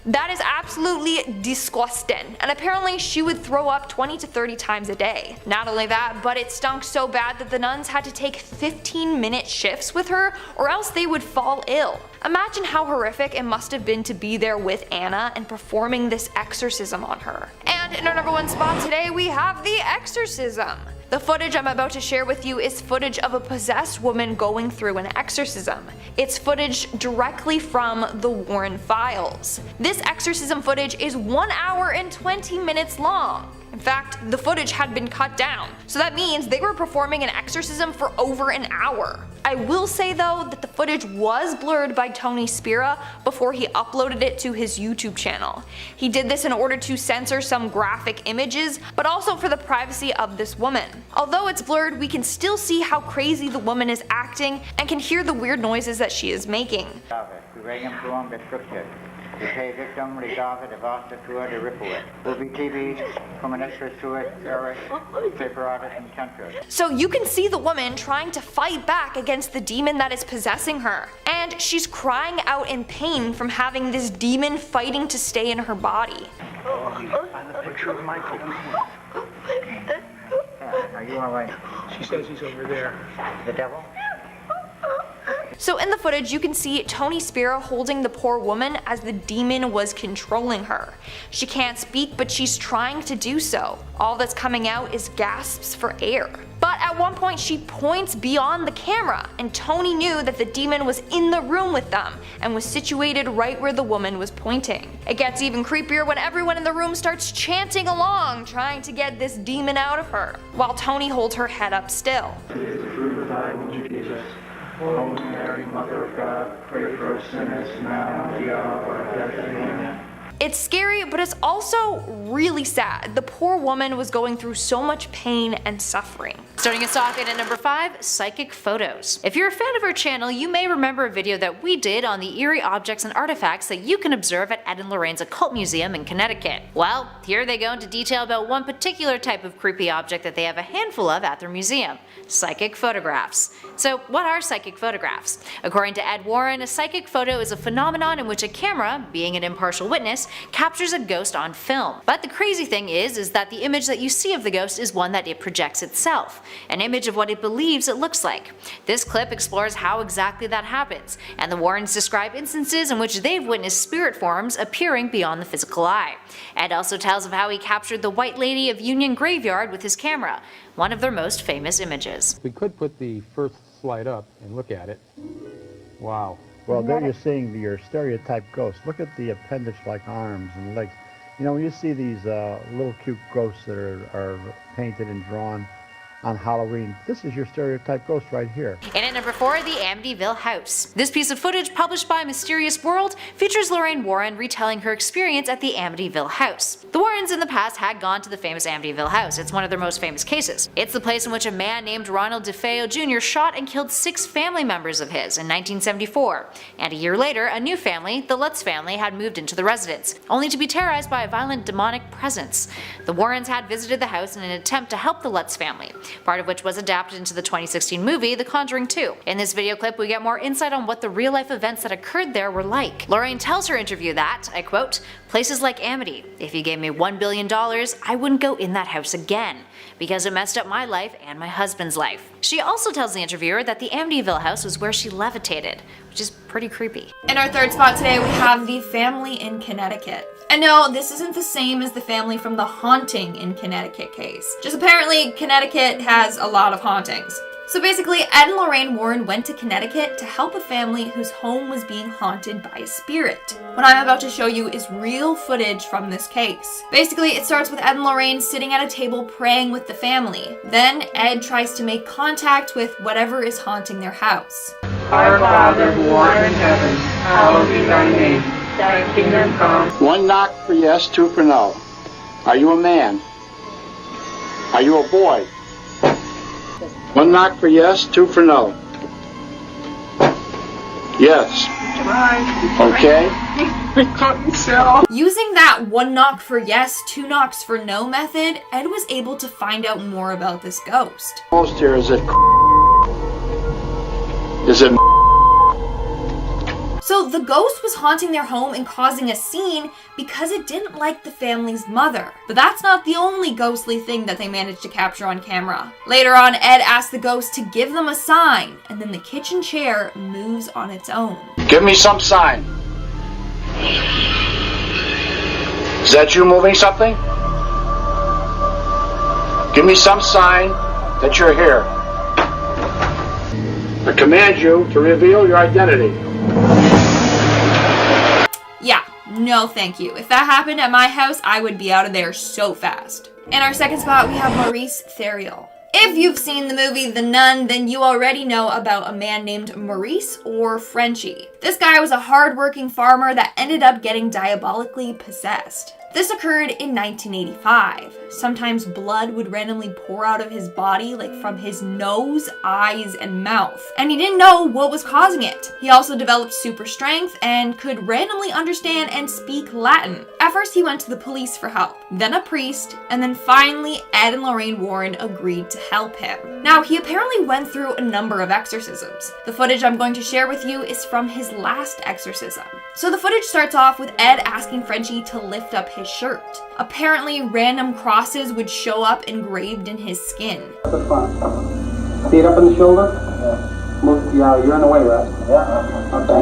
That is absolutely disgusting. And apparently she would throw up 20 to 30 times a day. Not only that, but it stunk so bad that the nuns had to take 15-minute shifts with her or else they would fall ill. Imagine how horrific it must have been to be there with Anna and performing this exorcism on her. And in our number one spot today we have the exorcism. The footage I'm about to share with you is footage of a possessed woman going through an exorcism. It's footage directly from the Warren files. This exorcism footage is 1 hour and 20 minutes long. In fact, the footage had been cut down, so that means they were performing an exorcism for over an hour. I will say though that the footage was blurred by Tony Spira before he uploaded it to his YouTube channel. He did this in order to censor some graphic images, but also for the privacy of this woman. Although it's blurred, we can still see how crazy the woman is acting and can hear the weird noises that she is making. So you can see the woman trying to fight back against the demon that is possessing her, and she's crying out in pain from having this demon fighting to stay in her body. Find the picture of Michael. Are you alright? She says he's over there. The devil? So in the footage you can see Tony Spira holding the poor woman as the demon was controlling her. She can't speak, but she's trying to do so. All that's coming out is gasps for air. But at one point she points beyond the camera, and Tony knew that the demon was in the room with them and was situated right where the woman was pointing. It gets even creepier when everyone in the room starts chanting along, trying to get this demon out of her, while Tony holds her head up still. Holy Mary, Mother of God, pray for us sinners now and at the hour of our death. Amen. It's scary, but it's also really sad. The poor woman was going through so much pain and suffering. Starting us off in at number 5, psychic photos. If you're a fan of our channel, you may remember a video that we did on the eerie objects and artifacts that you can observe at Ed and Lorraine's Occult Museum in Connecticut. Well, here they go into detail about one particular type of creepy object that they have a handful of at their museum: psychic photographs. So what are psychic photographs? According to Ed Warren, a psychic photo is a phenomenon in which a camera, being an impartial witness, captures a ghost on film. But the crazy thing is that the image that you see of the ghost is one that it projects itself, an image of what it believes it looks like. This clip explores how exactly that happens, and the Warrens describe instances in which they've witnessed spirit forms appearing beyond the physical eye. Ed also tells of how he captured the White Lady of Union Graveyard with his camera, one of their most famous images. We could put the first slide up and look at it. Wow. Well, there you're seeing your stereotype ghost. Look at the appendage-like arms and legs. You know, when you see these little cute ghosts that are painted and drawn on Halloween, this is your stereotype ghost right here. And at number 4, the Amityville house. This piece of footage, published by Mysterious World, features Lorraine Warren retelling her experience at the Amityville house. The Warrens in the past had gone to the famous Amityville house. It's one of their most famous cases. It's the place in which a man named Ronald DeFeo Jr. shot and killed 6 family members of his in 1974. And a year later, a new family, the Lutz family, had moved into the residence, only to be terrorized by a violent demonic presence. The Warrens had visited the house in an attempt to help the Lutz family, part of which was adapted into the 2016 movie The Conjuring 2. In this video clip, we get more insight on what the real-life events that occurred there were like. Lorraine tells her interview that, I quote, "Places like Amity, if you gave me $1 billion, I wouldn't go in that house again, because it messed up my life and my husband's life." She also tells the interviewer that the Amityville house was where she levitated, which is pretty creepy. In our third spot today, we have the family in Connecticut. And no, this isn't the same as the family from the Haunting in Connecticut case. Just apparently, Connecticut has a lot of hauntings. So basically, Ed and Lorraine Warren went to Connecticut to help a family whose home was being haunted by a spirit. What I'm about to show you is real footage from this case. Basically, it starts with Ed and Lorraine sitting at a table praying with the family. Then, Ed tries to make contact with whatever is haunting their house. Our Father who art in heaven, hallowed be thy name. Thy kingdom come. 1 knock for yes, 2 for no. Are you a man? Are you a boy? 1 knock for yes, 2 for no. Yes. Okay. We couldn't sell. Using that 1 knock for yes, 2 knocks for no method, Ed was able to find out more about this ghost. Most here is it. Is it? So the ghost was haunting their home and causing a scene because it didn't like the family's mother. But that's not the only ghostly thing that they managed to capture on camera. Later on, Ed asked the ghost to give them a sign, and then the kitchen chair moves on its own. Give me some sign. Is that you moving something? Give me some sign that you're here. I command you to reveal your identity. Yeah, no thank you. If that happened at my house, I would be out of there so fast. In our second spot, we have Maurice Theriault. If you've seen the movie The Nun, then you already know about a man named Maurice, or Frenchie. This guy was a hard-working farmer that ended up getting diabolically possessed. This occurred in 1985. Sometimes blood would randomly pour out of his body, like from his nose, eyes, and mouth. And he didn't know what was causing it. He also developed super strength and could randomly understand and speak Latin. At first he went to the police for help, then a priest, and then finally Ed and Lorraine Warren agreed to help him. Now, he apparently went through a number of exorcisms. The footage I'm going to share with you is from his last exorcism. So the footage starts off with Ed asking Frenchie to lift up his shirt. Apparently, random crosses would show up engraved in his skin. At the front. Feet up in the shoulder? Yeah. Move, yeah, you're in the way, right? Yeah. Okay.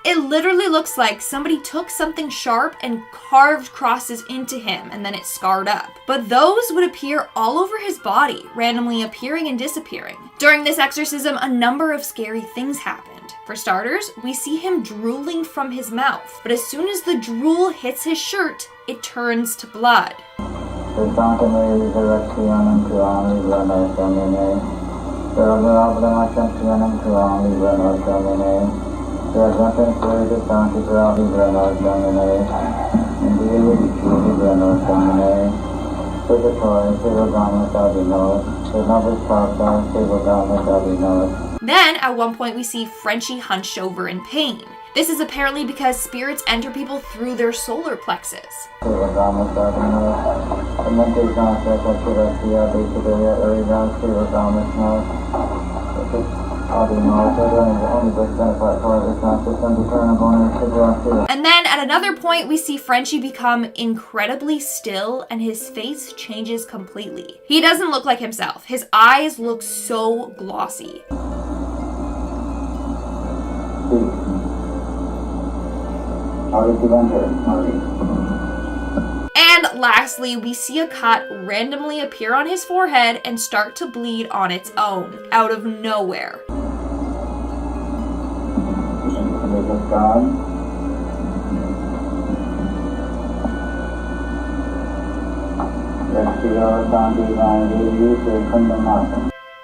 It literally looks like somebody took something sharp and carved crosses into him, and then it scarred up. But those would appear all over his body, randomly appearing and disappearing. During this exorcism, a number of scary things happened. For starters, we see him drooling from his mouth, but as soon as the drool hits his shirt, it turns to blood. Then, at one point, we see Frenchie hunched over in pain. This is apparently because spirits enter people through their solar plexus. And then at another point, we see Frenchie become incredibly still and his face changes completely. He doesn't look like himself. His eyes look so glossy. And lastly, we see a cut randomly appear on his forehead and start to bleed on its own, out of nowhere.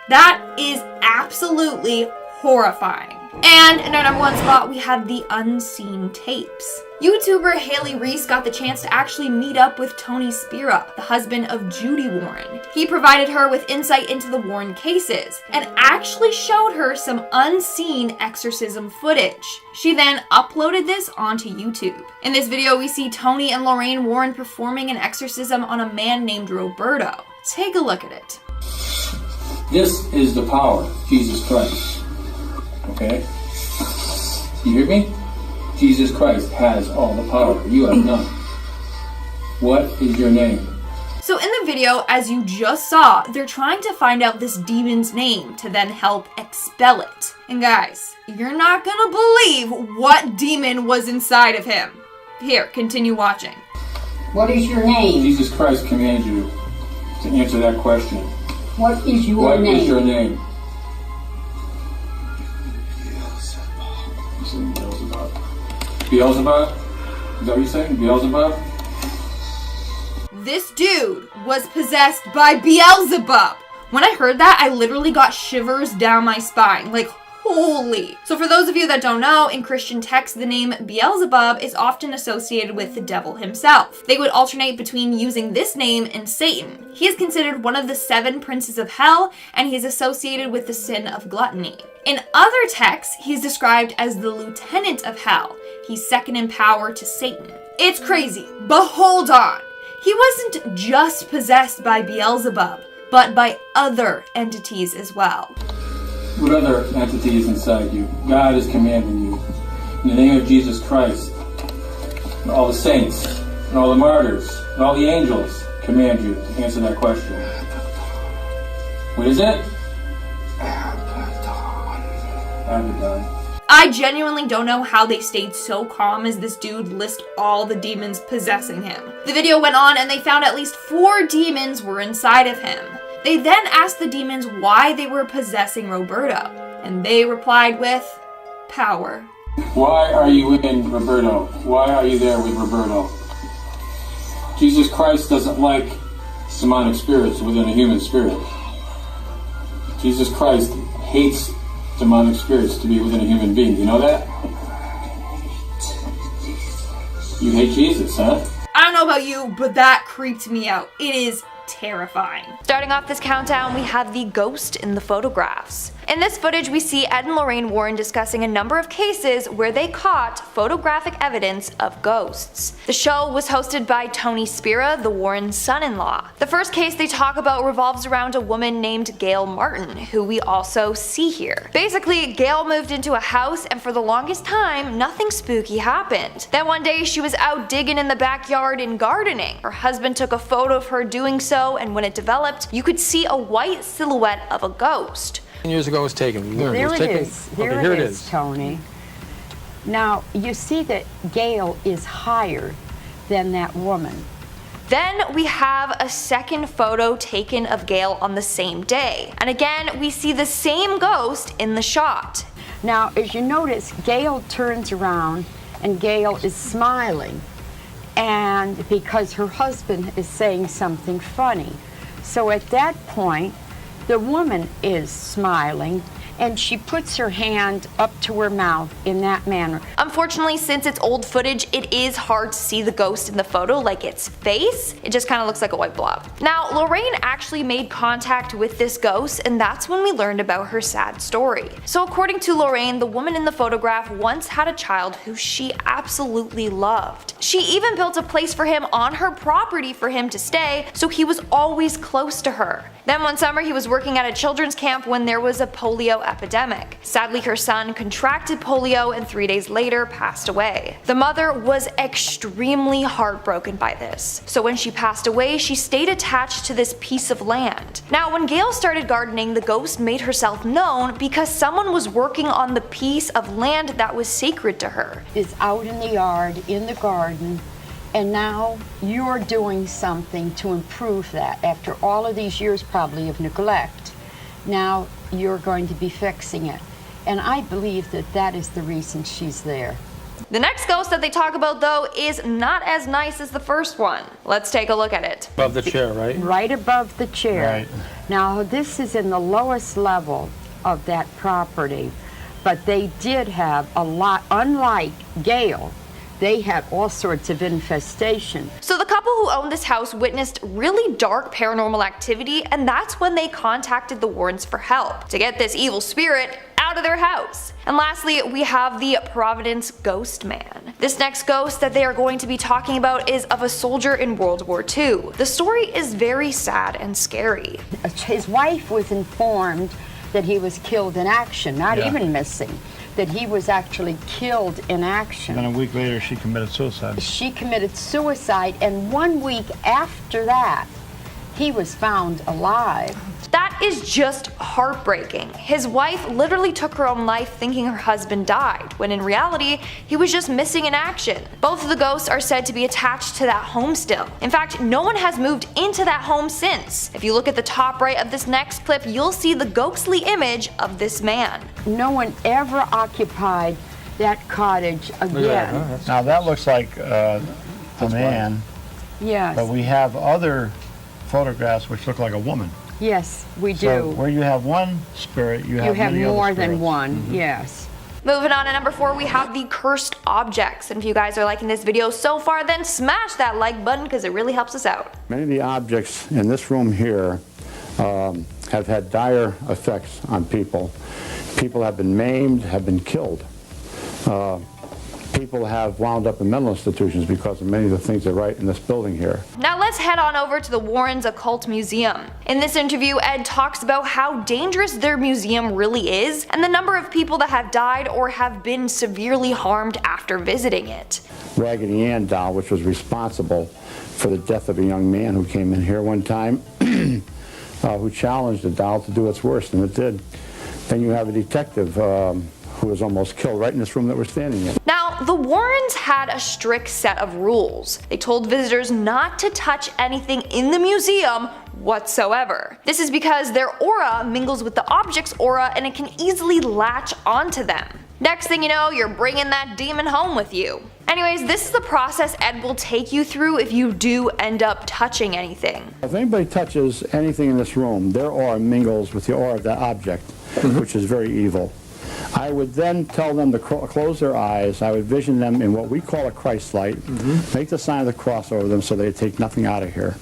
That is absolutely horrifying. And in our number one spot, we had the unseen tapes. YouTuber Haley Reese got the chance to actually meet up with Tony Spira, the husband of Judy Warren. He provided her with insight into the Warren cases and actually showed her some unseen exorcism footage. She then uploaded this onto YouTube. In this video, we see Tony and Lorraine Warren performing an exorcism on a man named Roberto. Take a look at it. This is the power, Jesus Christ. Okay? You hear me? Jesus Christ has all the power. You have none. What is your name? So in the video, as you just saw, they're trying to find out this demon's name to then help expel it. And guys, you're not gonna believe what demon was inside of him. Here, continue watching. What is your name? Jesus Christ commanded you to answer that question. What is your name? What is your name? Beelzebub? Is that what you're saying? Beelzebub? This dude was possessed by Beelzebub. When I heard that, I literally got shivers down my spine. Like, holy. So for those of you that don't know, in Christian texts, the name Beelzebub is often associated with the devil himself. They would alternate between using this name and Satan. He is considered one of the 7 princes of hell, and he is associated with the sin of gluttony. In other texts, he's described as the lieutenant of hell. He's second in power to Satan. It's crazy, but hold on. He wasn't just possessed by Beelzebub, but by other entities as well. What other entity is inside you? God is commanding you. In the name of Jesus Christ, and all the saints, and all the martyrs, and all the angels command you to answer that question. What is it? Abaddon. I genuinely don't know how they stayed so calm as this dude lists all the demons possessing him. The video went on and they found at least 4 demons were inside of him. They then asked the demons why they were possessing Roberto, and they replied with power. Why are you in Roberto? Why are you there with Roberto? Jesus Christ doesn't like demonic spirits within a human spirit. Jesus Christ hates demonic spirits to be within a human being. You know that? You hate Jesus, huh? I don't know about you, but that creeped me out. It is terrifying. Starting off this countdown, we have the ghost in the photographs. In this footage, we see Ed and Lorraine Warren discussing a number of cases where they caught photographic evidence of ghosts. The show was hosted by Tony Spira, the Warrens' son-in-law. The first case they talk about revolves around a woman named Gail Martin, who we also see here. Basically, Gail moved into a house and for the longest time, nothing spooky happened. Then one day, she was out digging in the backyard and gardening. Her husband took a photo of her doing so, and when it developed, you could see a white silhouette of a ghost. Years ago it was taken. There it is. Okay, here it is, Tony. Now, you see that Gail is higher than that woman. Then we have a second photo taken of Gail on the same day. And again, we see the same ghost in the shot. Now, as you notice, Gail turns around and Gail is smiling. And because her husband is saying something funny. So at that point, the woman is smiling, and she puts her hand up to her mouth in that manner. Unfortunately, since it's old footage, it is hard to see the ghost in the photo, like its face. It just kind of looks like a white blob. Now, Lorraine actually made contact with this ghost, and that's when we learned about her sad story. So according to Lorraine, the woman in the photograph once had a child who she absolutely loved. She even built a place for him on her property for him to stay, so he was always close to her. Then one summer, he was working at a children's camp when there was a polio epidemic. Sadly, her son contracted polio and 3 days later passed away. The mother was extremely heartbroken by this. So when she passed away, she stayed attached to this piece of land. Now, when Gail started gardening, the ghost made herself known because someone was working on the piece of land that was sacred to her. Is out in the yard, in the garden, and now you're doing something to improve that. After all of these years probably of neglect, now you're going to be fixing it. And I believe that that is the reason she's there. The next ghost that they talk about, though, is not as nice as the first one. Let's take a look at it. Above the chair, right? Right above the chair. Right. Now, this is in the lowest level of that property, but they did have a lot, unlike Gail, they had all sorts of infestation. So the couple who owned this house witnessed really dark paranormal activity, and that's when they contacted the Warrens for help to get this evil spirit out of their house. And lastly, we have the Providence ghost man. This next ghost that they are going to be talking about is of a soldier in World War II. The story is very sad and scary. His wife was informed that he was killed in action, not even missing, that he was actually killed in action. And then a week later, she committed suicide. She committed suicide, and 1 week after that, he was found alive. That is just heartbreaking. His wife literally took her own life thinking her husband died, when in reality, he was just missing in action. Both of the ghosts are said to be attached to that home still. In fact, no one has moved into that home since. If you look at the top right of this next clip, you'll see the ghostly image of this man. No one ever occupied that cottage again. Now that looks like a man. Yes. But we have other photographs which look like a woman. Yes, we do. So where you have one spirit, you have many more other than spirits. one, yes. Moving on to number 4, we have the cursed objects. And if you guys are liking this video so far, then smash that like button because it really helps us out. Many of the objects in this room here have had dire effects on people. People have been maimed, have been killed. People have wound up in mental institutions because of many of the things they write in this building here. Now let's head on over to the Warrens' Occult Museum. In this interview, Ed talks about how dangerous their museum really is and the number of people that have died or have been severely harmed after visiting it. Raggedy Ann doll, which was responsible for the death of a young man who came in here one time, who challenged the doll to do its worst, and it did. Then you have a detective who was almost killed right in this room that we're standing in. Now, the Warrens had a strict set of rules. They told visitors not to touch anything in the museum whatsoever. This is because their aura mingles with the object's aura and it can easily latch onto them. Next thing you know, you're bringing that demon home with you. Anyways, this is the process Ed will take you through if you do end up touching anything. If anybody touches anything in this room, their aura mingles with the aura of that object, which is very evil. I would then tell them to close their eyes. I would vision them in what we call a Christ light, make the sign of the cross over them so they take nothing out of here.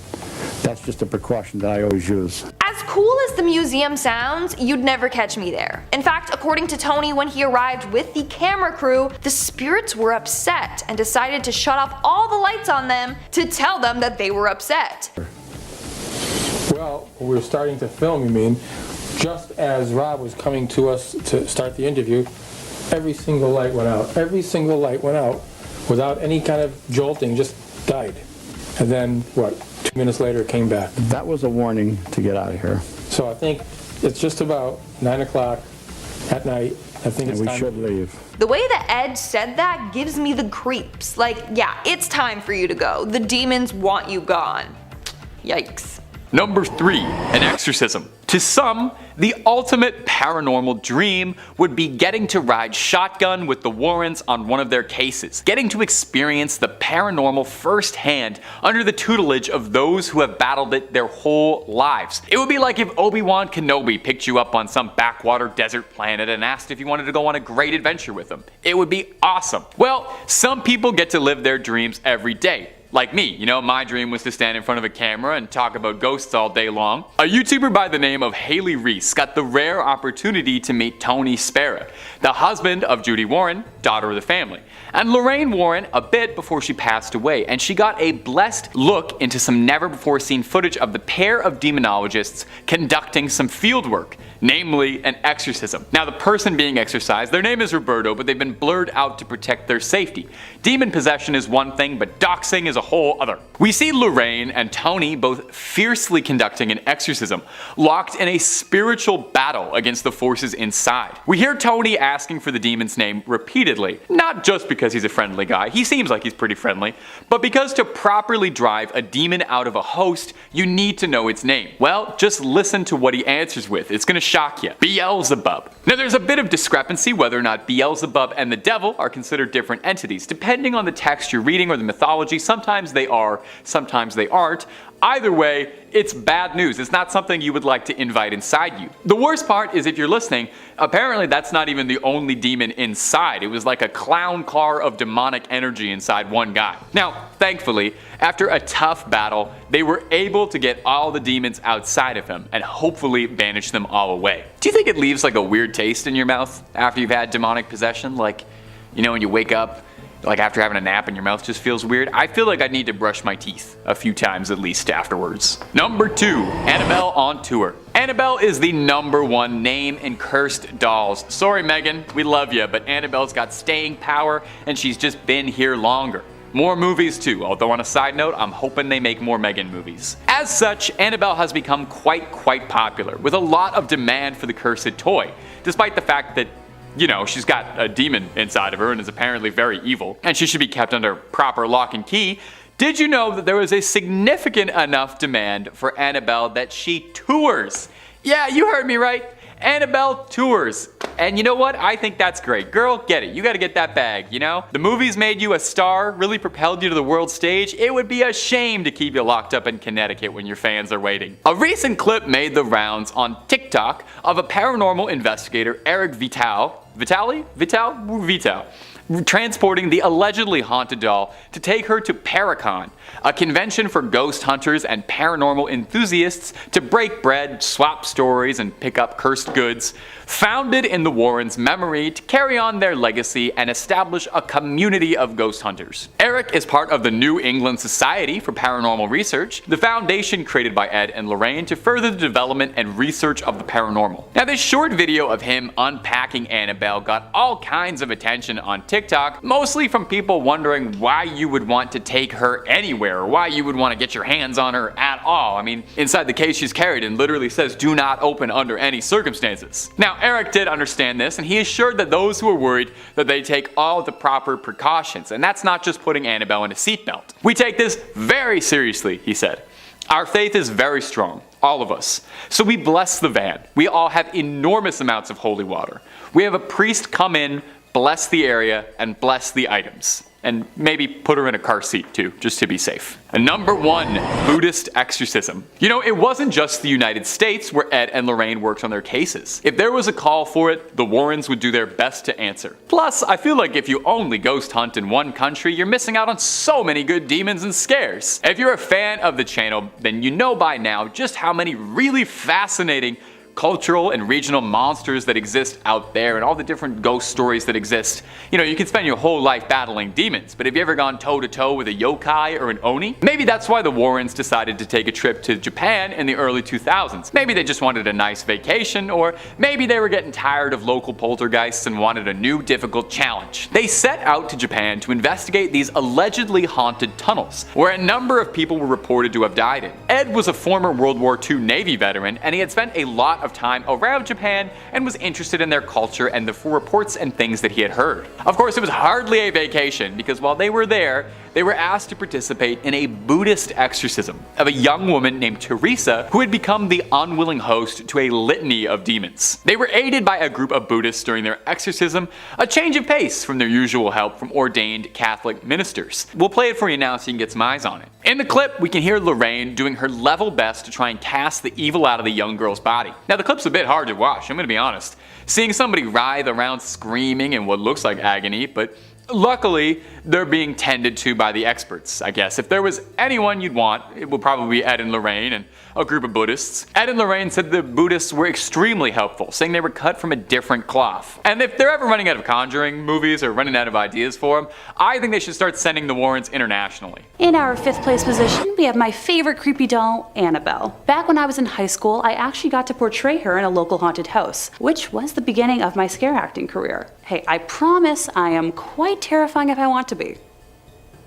That's just a precaution that I always use. As cool as the museum sounds, you'd never catch me there. In fact, according to Tony, when he arrived with the camera crew, the spirits were upset and decided to shut off all the lights on them to tell them that they were upset. Well, we were starting to film, you mean, just as Rob was coming to us to start the interview, every single light went out. Every single light went out without any kind of jolting, just died. And then, what, 2 minutes later it came back. That was a warning to get out of here. So I think it's just about 9 o'clock at night. I think it's we time should leave. The way that Ed said that gives me the creeps. Like, yeah, it's time for you to go. The demons want you gone. Yikes. Number 3, an exorcism. To some, the ultimate paranormal dream would be getting to ride shotgun with the Warrens on one of their cases, getting to experience the paranormal firsthand under the tutelage of those who have battled it their whole lives. It would be like if Obi-Wan Kenobi picked you up on some backwater desert planet and asked if you wanted to go on a great adventure with him. It would be awesome. Well, some people get to live their dreams every day. Like me, you know, my dream was to stand in front of a camera and talk about ghosts all day long. A YouTuber by the name of Haley Reese got the rare opportunity to meet Tony Spera, the husband of Judy Warren, daughter of the family, and Lorraine Warren a bit before she passed away, and she got a blessed look into some never before seen footage of the pair of demonologists conducting some field work, namely an exorcism. Now the person being exorcised, their name is Roberto, but they've been blurred out to protect their safety. Demon possession is one thing, but doxing is a whole other. We see Lorraine and Tony both fiercely conducting an exorcism, locked in a spiritual battle against the forces inside. We hear Tony asking for the demon's name repeatedly, not just because he's a friendly guy, he seems like he's pretty friendly, but because to properly drive a demon out of a host, you need to know its name. Well, just listen to what he answers with, it's gonna shock you. Beelzebub. Now there's a bit of discrepancy whether or not Beelzebub and the devil are considered different entities, depending on the text you're reading or the mythology. Sometimes they are, sometimes they aren't. Either way, it's bad news. It's not something you would like to invite inside you. The worst part is if you're listening, apparently that's not even the only demon inside. It was like a clown car of demonic energy inside one guy. Now, thankfully, after a tough battle, they were able to get all the demons outside of him and hopefully banish them all away. Do you think it leaves like a weird taste in your mouth after you've had demonic possession? Like, you know, when you wake up, like after having a nap and your mouth just feels weird? I feel like I need to brush my teeth a few times at least afterwards. Number 2, Annabelle on tour. Annabelle is the #1 name in cursed dolls. Sorry Megan, we love you, but Annabelle's got staying power and she's just been here longer. More movies too, although on a side note, I'm hoping they make more Megan movies. As such, Annabelle has become quite popular, with a lot of demand for the cursed toy, despite the fact that, you know, she's got a demon inside of her and is apparently very evil, and she should be kept under proper lock and key. Did you know that there was a significant enough demand for Annabelle that she tours? Yeah, you heard me right. Annabelle tours. And you know what? I think that's great. Girl, get it. You gotta get that bag, you know? The movies made you a star, really propelled you to the world stage. It would be a shame to keep you locked up in Connecticut when your fans are waiting. A recent clip made the rounds on TikTok of a paranormal investigator, Eric Vital, transporting the allegedly haunted doll to take her to Paracon, a convention for ghost hunters and paranormal enthusiasts to break bread, swap stories, and pick up cursed goods, founded in the Warrens' memory to carry on their legacy and establish a community of ghost hunters. Eric is part of the New England Society for Paranormal Research, the foundation created by Ed and Lorraine to further the development and research of the paranormal. Now, this short video of him unpacking Annabelle got all kinds of attention on TikTok, mostly from people wondering why you would want to take her anywhere, or why you would want to get your hands on her at all. I mean, inside the case she's carried in literally says do not open under any circumstances. Now, Eric did understand this, and he assured that those who are worried that they take all the proper precautions, and that's not just putting Annabelle in a seatbelt. We take this very seriously, he said. Our faith is very strong, all of us. So we bless the van. We all have enormous amounts of holy water. We have a priest come in, bless the area, and bless the items. And maybe put her in a car seat too, just to be safe. And number 1, Buddhist exorcism. You know, it wasn't just the United States where Ed and Lorraine worked on their cases. If there was a call for it, the Warrens would do their best to answer. Plus, I feel like if you only ghost hunt in one country, you're missing out on so many good demons and scares. If you're a fan of the channel, then you know by now just how many really fascinating cultural and regional monsters that exist out there and all the different ghost stories that exist. You know, you can spend your whole life battling demons, but have you ever gone toe to toe with a yokai or an oni? Maybe that's why the Warrens decided to take a trip to Japan in the early 2000s. Maybe they just wanted a nice vacation, or maybe they were getting tired of local poltergeists and wanted a new difficult challenge. They set out to Japan to investigate these allegedly haunted tunnels, where a number of people were reported to have died in. Ed was a former World War II Navy veteran, and he had spent a lot of time around Japan and was interested in their culture and the reports and things that he had heard. Of course, it was hardly a vacation, because while they were there, they were asked to participate in a Buddhist exorcism of a young woman named Teresa who had become the unwilling host to a litany of demons. They were aided by a group of Buddhists during their exorcism, a change of pace from their usual help from ordained Catholic ministers. We'll play it for you now so you can get some eyes on it. In the clip, we can hear Lorraine doing her level best to try and cast the evil out of the young girl's body. Now, the clip's a bit hard to watch, I'm gonna be honest. Seeing somebody writhe around screaming in what looks like agony, but luckily, they're being tended to by the experts, I guess. If there was anyone you'd want, it would probably be Ed and Lorraine and a group of Buddhists. Ed and Lorraine said the Buddhists were extremely helpful, saying they were cut from a different cloth. And if they're ever running out of Conjuring movies or running out of ideas for them, I think they should start sending the Warrens internationally. In our 5th place position, we have my favorite creepy doll, Annabelle. Back when I was in high school, I actually got to portray her in a local haunted house, which was the beginning of my scare acting career. Hey, I promise I am quite terrifying if I want to be.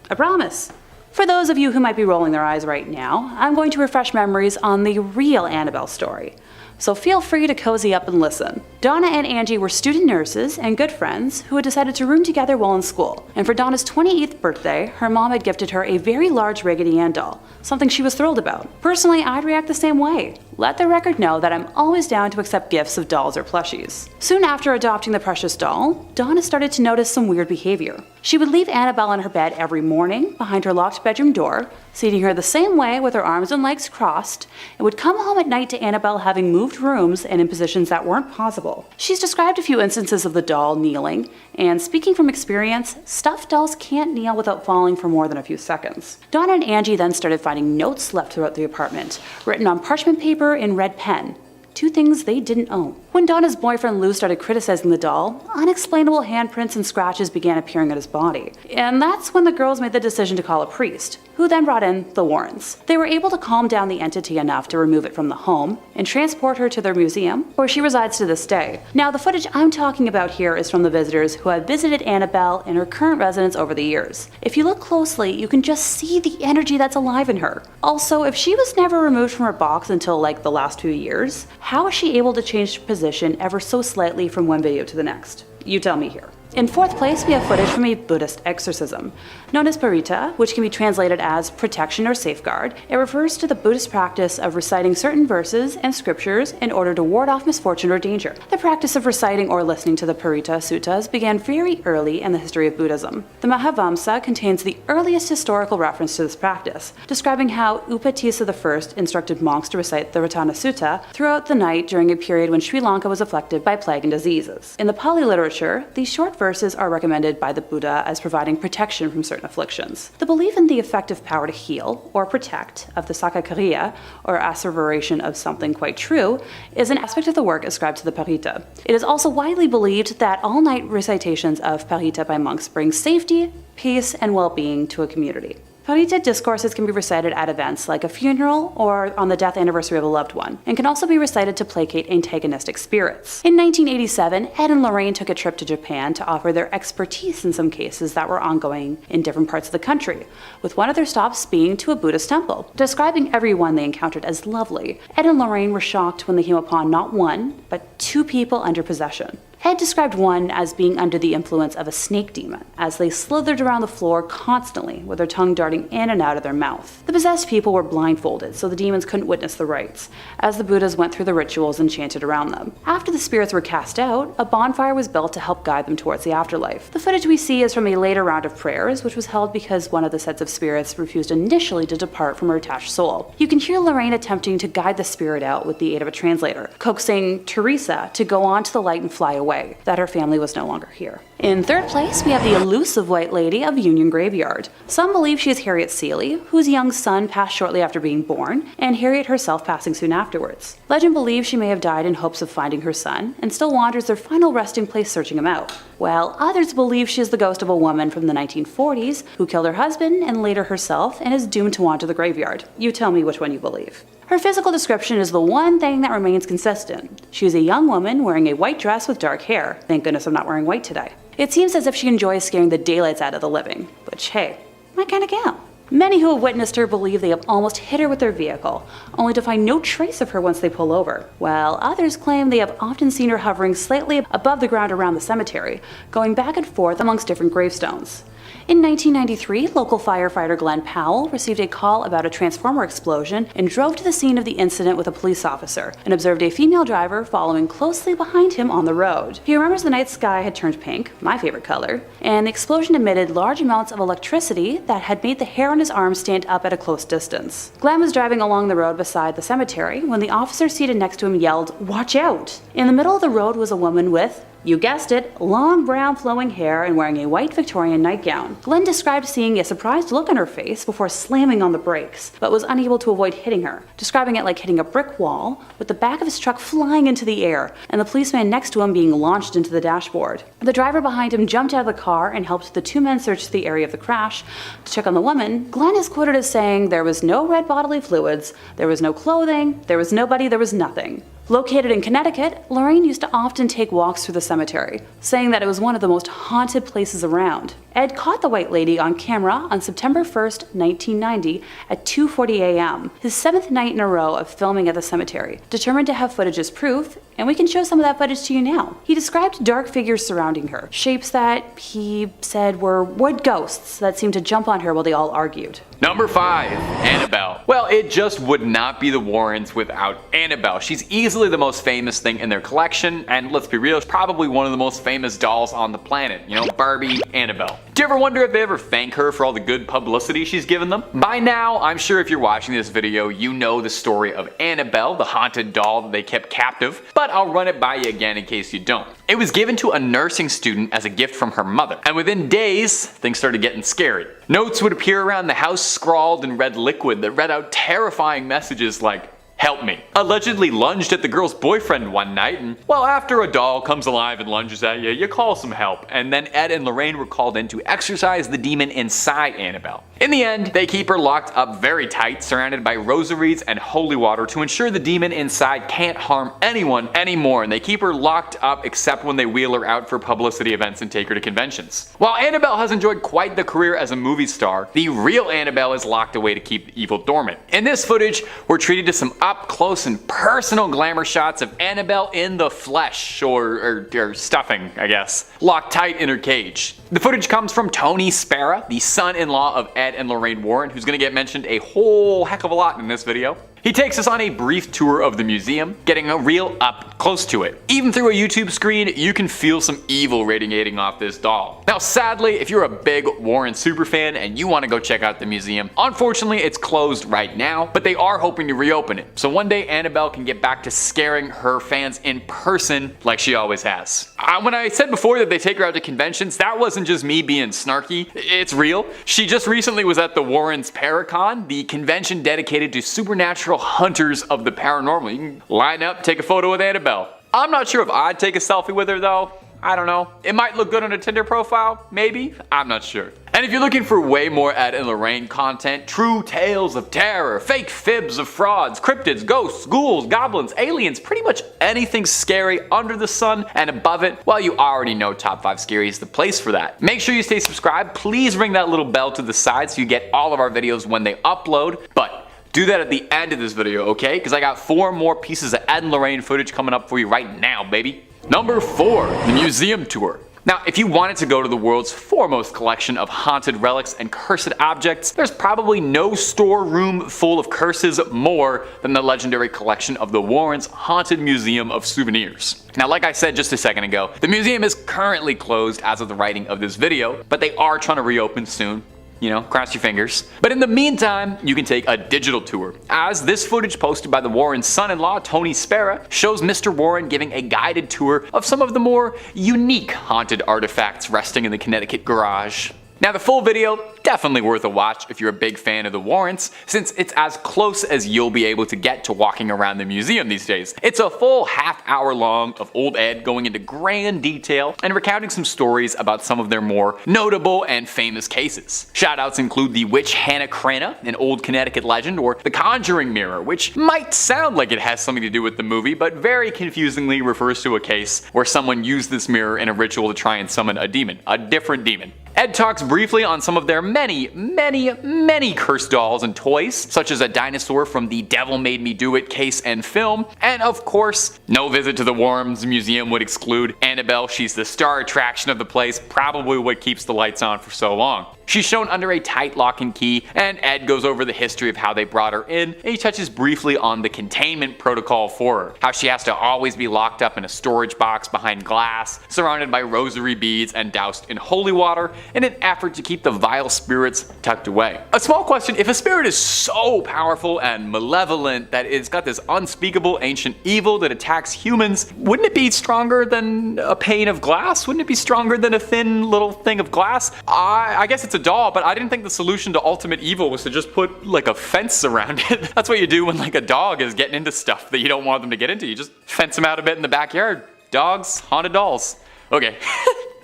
I promise. For those of you who might be rolling their eyes right now, I'm going to refresh memories on the real Annabelle story. So feel free to cozy up and listen. Donna and Angie were student nurses and good friends who had decided to room together while in school. And for Donna's 28th birthday, her mom had gifted her a very large Raggedy Ann doll, something she was thrilled about. Personally, I'd react the same way. Let the record know that I'm always down to accept gifts of dolls or plushies. Soon after adopting the precious doll, Donna started to notice some weird behavior. She would leave Annabelle in her bed every morning behind her locked bedroom door, seating her the same way with her arms and legs crossed, and would come home at night to Annabelle having moved rooms and in positions that weren't possible. She's described a few instances of the doll kneeling, and speaking from experience, stuffed dolls can't kneel without falling for more than a few seconds. Donna and Angie then started finding notes left throughout the apartment, written on parchment paper in red pen, 2 things they didn't own. When Donna's boyfriend Lou started criticizing the doll, unexplainable handprints and scratches began appearing on his body. And that's when the girls made the decision to call a priest, who then brought in the Warrens. They were able to calm down the entity enough to remove it from the home and transport her to their museum, where she resides to this day. Now, the footage I'm talking about here is from the visitors who have visited Annabelle in her current residence over the years. If you look closely, you can just see the energy that's alive in her. Also, if she was never removed from her box until like the last few years, how is she able to change position ever so slightly from one video to the next? You tell me here. In fourth place, we have footage from a Buddhist exorcism. Known as parita, which can be translated as protection or safeguard, it refers to the Buddhist practice of reciting certain verses and scriptures in order to ward off misfortune or danger. The practice of reciting or listening to the parita suttas began very early in the history of Buddhism. The Mahavamsa contains the earliest historical reference to this practice, describing how Upatissa I instructed monks to recite the Ratana Sutta throughout the night during a period when Sri Lanka was afflicted by plague and diseases. In the Pali literature, these short verses are recommended by the Buddha as providing protection from certain afflictions. The belief in the effective power to heal or protect of the Sakakariya, or asseveration of something quite true, is an aspect of the work ascribed to the parita. It is also widely believed that all-night recitations of parita by monks bring safety, peace, and well-being to a community. Parita discourses can be recited at events like a funeral or on the death anniversary of a loved one, and can also be recited to placate antagonistic spirits. In 1987, Ed and Lorraine took a trip to Japan to offer their expertise in some cases that were ongoing in different parts of the country, with one of their stops being to a Buddhist temple. Describing everyone they encountered as lovely, Ed and Lorraine were shocked when they came upon not one, but two people under possession. Ed described one as being under the influence of a snake demon, as they slithered around the floor constantly with their tongue darting in and out of their mouth. The possessed people were blindfolded, so the demons couldn't witness the rites, as the Buddhas went through the rituals and chanted around them. After the spirits were cast out, a bonfire was built to help guide them towards the afterlife. The footage we see is from a later round of prayers, which was held because one of the sets of spirits refused initially to depart from her attached soul. You can hear Lorraine attempting to guide the spirit out with the aid of a translator, coaxing Teresa to go on to the light and fly away, that her family was no longer here. In third place, we have the elusive White Lady of Union Graveyard. Some believe she is Harriet Seeley, whose young son passed shortly after being born, and Harriet herself passing soon afterwards. Legend believes she may have died in hopes of finding her son, and still wanders their final resting place searching him out, while others believe she is the ghost of a woman from the 1940s who killed her husband and later herself and is doomed to wander the graveyard. You tell me which one you believe. Her physical description is the one thing that remains consistent. She is a young woman wearing a white dress with dark hair. Thank goodness I'm not wearing white today. It seems as if she enjoys scaring the daylights out of the living, which, hey, my kind of gal. Many who have witnessed her believe they have almost hit her with their vehicle, only to find no trace of her once they pull over, while others claim they have often seen her hovering slightly above the ground around the cemetery, going back and forth amongst different gravestones. In 1993, local firefighter Glenn Powell received a call about a transformer explosion and drove to the scene of the incident with a police officer and observed a female driver following closely behind him on the road. He remembers the night sky had turned pink, my favorite color, and the explosion emitted large amounts of electricity that had made the hair on his arm stand up at a close distance. Glenn was driving along the road beside the cemetery when the officer seated next to him yelled, "Watch out!" In the middle of the road was a woman with, you guessed it, long brown flowing hair and wearing a white Victorian nightgown. Glenn described seeing a surprised look on her face before slamming on the brakes, but was unable to avoid hitting her, describing it like hitting a brick wall, with the back of his truck flying into the air and the policeman next to him being launched into the dashboard. The driver behind him jumped out of the car and helped the two men search the area of the crash to check on the woman. Glenn is quoted as saying, "There was no red bodily fluids, there was no clothing, there was nobody, there was nothing." Located in Connecticut, Lorraine used to often take walks through the cemetery, saying that it was one of the most haunted places around. Ed caught the White Lady on camera on September 1st, 1990 at 2:40 a.m., his 7th night in a row of filming at the cemetery, determined to have footage as proof, and we can show some of that footage to you now. He described dark figures surrounding her, shapes that he said were wood ghosts that seemed to jump on her while they all argued. Number 5, Annabelle. Well, it just would not be the Warrens without Annabelle. She's easily the most famous thing in their collection, and let's be real, she's probably one of the most famous dolls on the planet. You know, Barbie, Annabelle. Do you ever wonder if they ever thank her for all the good publicity she's given them? By now, I'm sure if you're watching this video, you know the story of Annabelle, the haunted doll that they kept captive, but I'll run it by you again in case you don't. It was given to a nursing student as a gift from her mother, and within days, things started getting scary. Notes would appear around the house scrawled in red liquid that read out terrifying messages like, "Help me." Allegedly lunged at the girl's boyfriend one night, and well, after a doll comes alive and lunges at you, you call some help. And then Ed and Lorraine were called in to exorcise the demon inside Annabelle. In the end, they keep her locked up very tight, surrounded by rosaries and holy water to ensure the demon inside can't harm anyone anymore, and they keep her locked up except when they wheel her out for publicity events and take her to conventions. While Annabelle has enjoyed quite the career as a movie star, the real Annabelle is locked away to keep the evil dormant. In this footage, we're treated to some up close and personal glamour shots of Annabelle in the flesh, or stuffing, I guess, locked tight in her cage. The footage comes from Tony Spera, the son-in-law of Ed and Lorraine Warren, who's gonna get mentioned a whole heck of a lot in this video. He takes us on a brief tour of the museum, getting a real up close to it. Even through a YouTube screen, you can feel some evil radiating off this doll. Now sadly, if you're a big Warren superfan and you want to go check out the museum, unfortunately it's closed right now, but they are hoping to reopen it. So one day Annabelle can get back to scaring her fans in person like she always has. When I said before that they take her out to conventions, that wasn't just me being snarky, it's real. She just recently was at the Warrens Paracon, the convention dedicated to supernatural hunters of the paranormal. You can line up, take a photo with Annabelle. I'm not sure if I'd take a selfie with her though. I don't know. It might look good on a Tinder profile, maybe? I'm not sure. And if you're looking for way more Ed and Lorraine content, true tales of terror, fake fibs of frauds, cryptids, ghosts, ghouls, goblins, aliens, pretty much anything scary under the sun and above it, well, you already know Top 5 Scary is the place for that. Make sure you stay subscribed. Please ring that little bell to the side so you get all of our videos when they upload. But do that at the end of this video, okay? Because I got 4 more pieces of Ed and Lorraine footage coming up for you right now, baby. Number 4, the museum tour. Now, if you wanted to go to the world's foremost collection of haunted relics and cursed objects, there's probably no storeroom full of curses more than the legendary collection of the Warrens' Haunted Museum of Souvenirs. Now, like I said just a second ago, the museum is currently closed as of the writing of this video, but they are trying to reopen soon. You know, cross your fingers. But in the meantime, you can take a digital tour, as this footage posted by the Warrens' son-in-law, Tony Spera, shows Mr. Warren giving a guided tour of some of the more unique haunted artifacts resting in the Connecticut garage. Now the full video, definitely worth a watch if you're a big fan of the Warrens, since it's as close as you'll be able to get to walking around the museum these days. It's a full half-hour long of old Ed going into grand detail and recounting some stories about some of their more notable and famous cases. Shoutouts include the witch Hannah Cranna, an old Connecticut legend, or the Conjuring Mirror, which might sound like it has something to do with the movie, but very confusingly refers to a case where someone used this mirror in a ritual to try and summon a demon, a different demon. Ed talks briefly on some of their many cursed dolls and toys, such as a dinosaur from the Devil Made Me Do It case and film, and of course, no visit to the Warrens Museum would exclude Annabelle. She's the star attraction of the place, probably what keeps the lights on for so long. She's shown under a tight lock and key, and Ed goes over the history of how they brought her in, and he touches briefly on the containment protocol for her, how she has to always be locked up in a storage box behind glass, surrounded by rosary beads and doused in holy water, in an effort to keep the vile spirits tucked away. A small question: if a spirit is so powerful and malevolent that it's got this unspeakable ancient evil that attacks humans, wouldn't it be stronger than a pane of glass? Wouldn't it be stronger than a thin little thing of glass? I guess it's a doll, but I didn't think the solution to ultimate evil was to just put like a fence around it. That's what you do when like a dog is getting into stuff that you don't want them to get into. You just fence them out a bit in the backyard. Dogs, haunted dolls. Okay.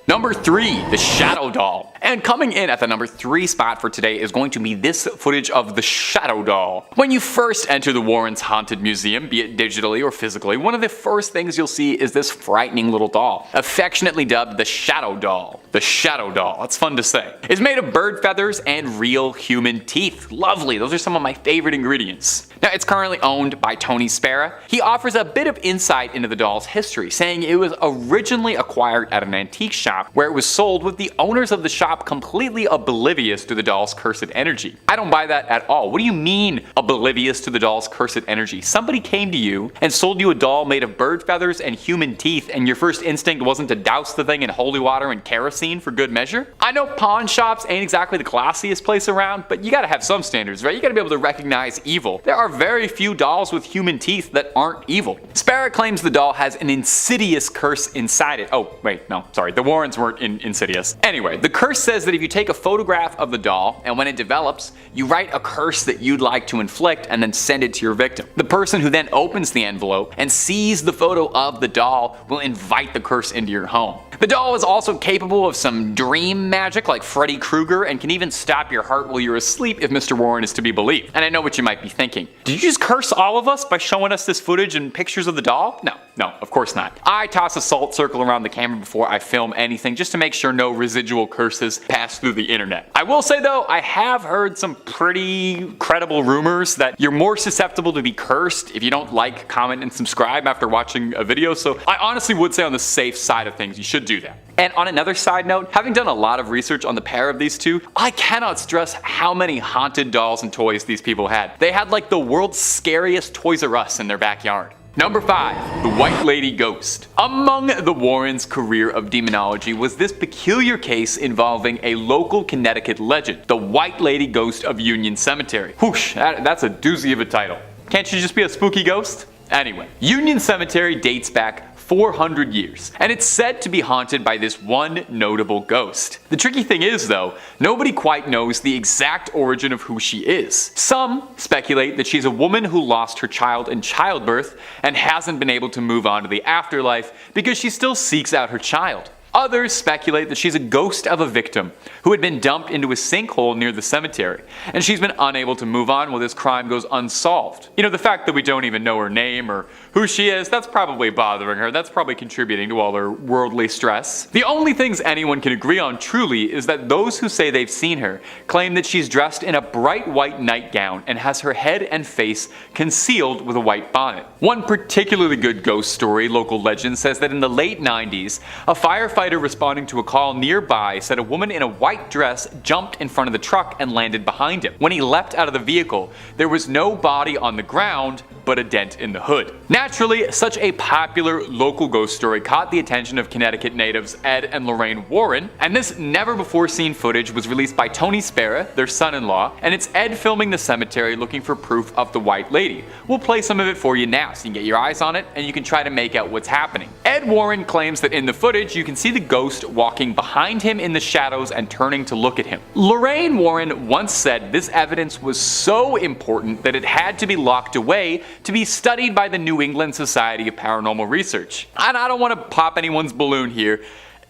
Number 3, the Shadow Doll. And coming in at the number 3 spot for today is going to be this footage of the Shadow Doll. When you first enter the Warrens Haunted Museum, be it digitally or physically, one of the first things you'll see is this frightening little doll, affectionately dubbed the Shadow Doll. The Shadow Doll, that's fun to say. It's made of bird feathers and real human teeth. Lovely, those are some of my favorite ingredients. Now, it's currently owned by Tony Spera. He offers a bit of insight into the doll's history, saying it was originally acquired at an antique shop where it was sold with the owners of the shop completely oblivious to the doll's cursed energy. I don't buy that at all. What do you mean oblivious to the doll's cursed energy? Somebody came to you and sold you a doll made of bird feathers and human teeth, and your first instinct wasn't to douse the thing in holy water and kerosene for good measure? I know pawn shops ain't exactly the classiest place around, but you gotta have some standards, right? You gotta be able to recognize evil. There are very few dolls with human teeth that aren't evil. Spera claims the doll has an insidious curse inside it. Oh, wait, no, sorry, the Warrens weren't insidious. Anyway, the curse says that if you take a photograph of the doll, and when it develops, you write a curse that you'd like to inflict and then send it to your victim. The person who then opens the envelope and sees the photo of the doll will invite the curse into your home. The doll is also capable of some dream magic like Freddy Krueger and can even stop your heart while you're asleep if Mr. Warren is to be believed. And I know what you might be thinking. Did you just curse all of us by showing us this footage and pictures of the doll? No, of course not. I toss a salt circle around the camera before I film anything just to make sure no residual curses pass through the internet. I will say though, I have heard some pretty credible rumors that you're more susceptible to be cursed if you don't like, comment, and subscribe after watching a video, so I honestly would say on the safe side of things, you should do that. And on another side note, having done a lot of research on the pair of these two, I cannot stress how many haunted dolls and toys these people had. They had like the world's scariest Toys R Us in their backyard. Number 5. The White Lady Ghost. Among the Warrens' career of demonology was this peculiar case involving a local Connecticut legend, the White Lady Ghost of Union Cemetery. Whoosh, that's a doozy of a title. Can't you just be a spooky ghost? Anyway, Union Cemetery dates back 400 years, and it's said to be haunted by this one notable ghost. The tricky thing is though, nobody quite knows the exact origin of who she is. Some speculate that she's a woman who lost her child in childbirth and hasn't been able to move on to the afterlife because she still seeks out her child. Others speculate that she's a ghost of a victim who had been dumped into a sinkhole near the cemetery, and she's been unable to move on while this crime goes unsolved. You know, the fact that we don't even know her name or who she is, that's probably bothering her. That's probably contributing to all her worldly stress. The only things anyone can agree on truly is that those who say they've seen her claim that she's dressed in a bright white nightgown and has her head and face concealed with a white bonnet. One particularly good ghost story, local legend, says that in the late 90s, a firefighter responding to a call nearby said a woman in a white dress jumped in front of the truck and landed behind him. When he leapt out of the vehicle, there was no body on the ground, but a dent in the hood. Naturally, such a popular local ghost story caught the attention of Connecticut natives Ed and Lorraine Warren, and this never-before-seen footage was released by Tony Spera, their son-in-law, and it's Ed filming the cemetery looking for proof of the White Lady. We'll play some of it for you now so you can get your eyes on it and you can try to make out what's happening. Ed Warren claims that in the footage you can see the ghost walking behind him in the shadows and turning to look at him. Lorraine Warren once said this evidence was so important that it had to be locked away to be studied by the New England Society of Paranormal Research. And I don't want to pop anyone's balloon here.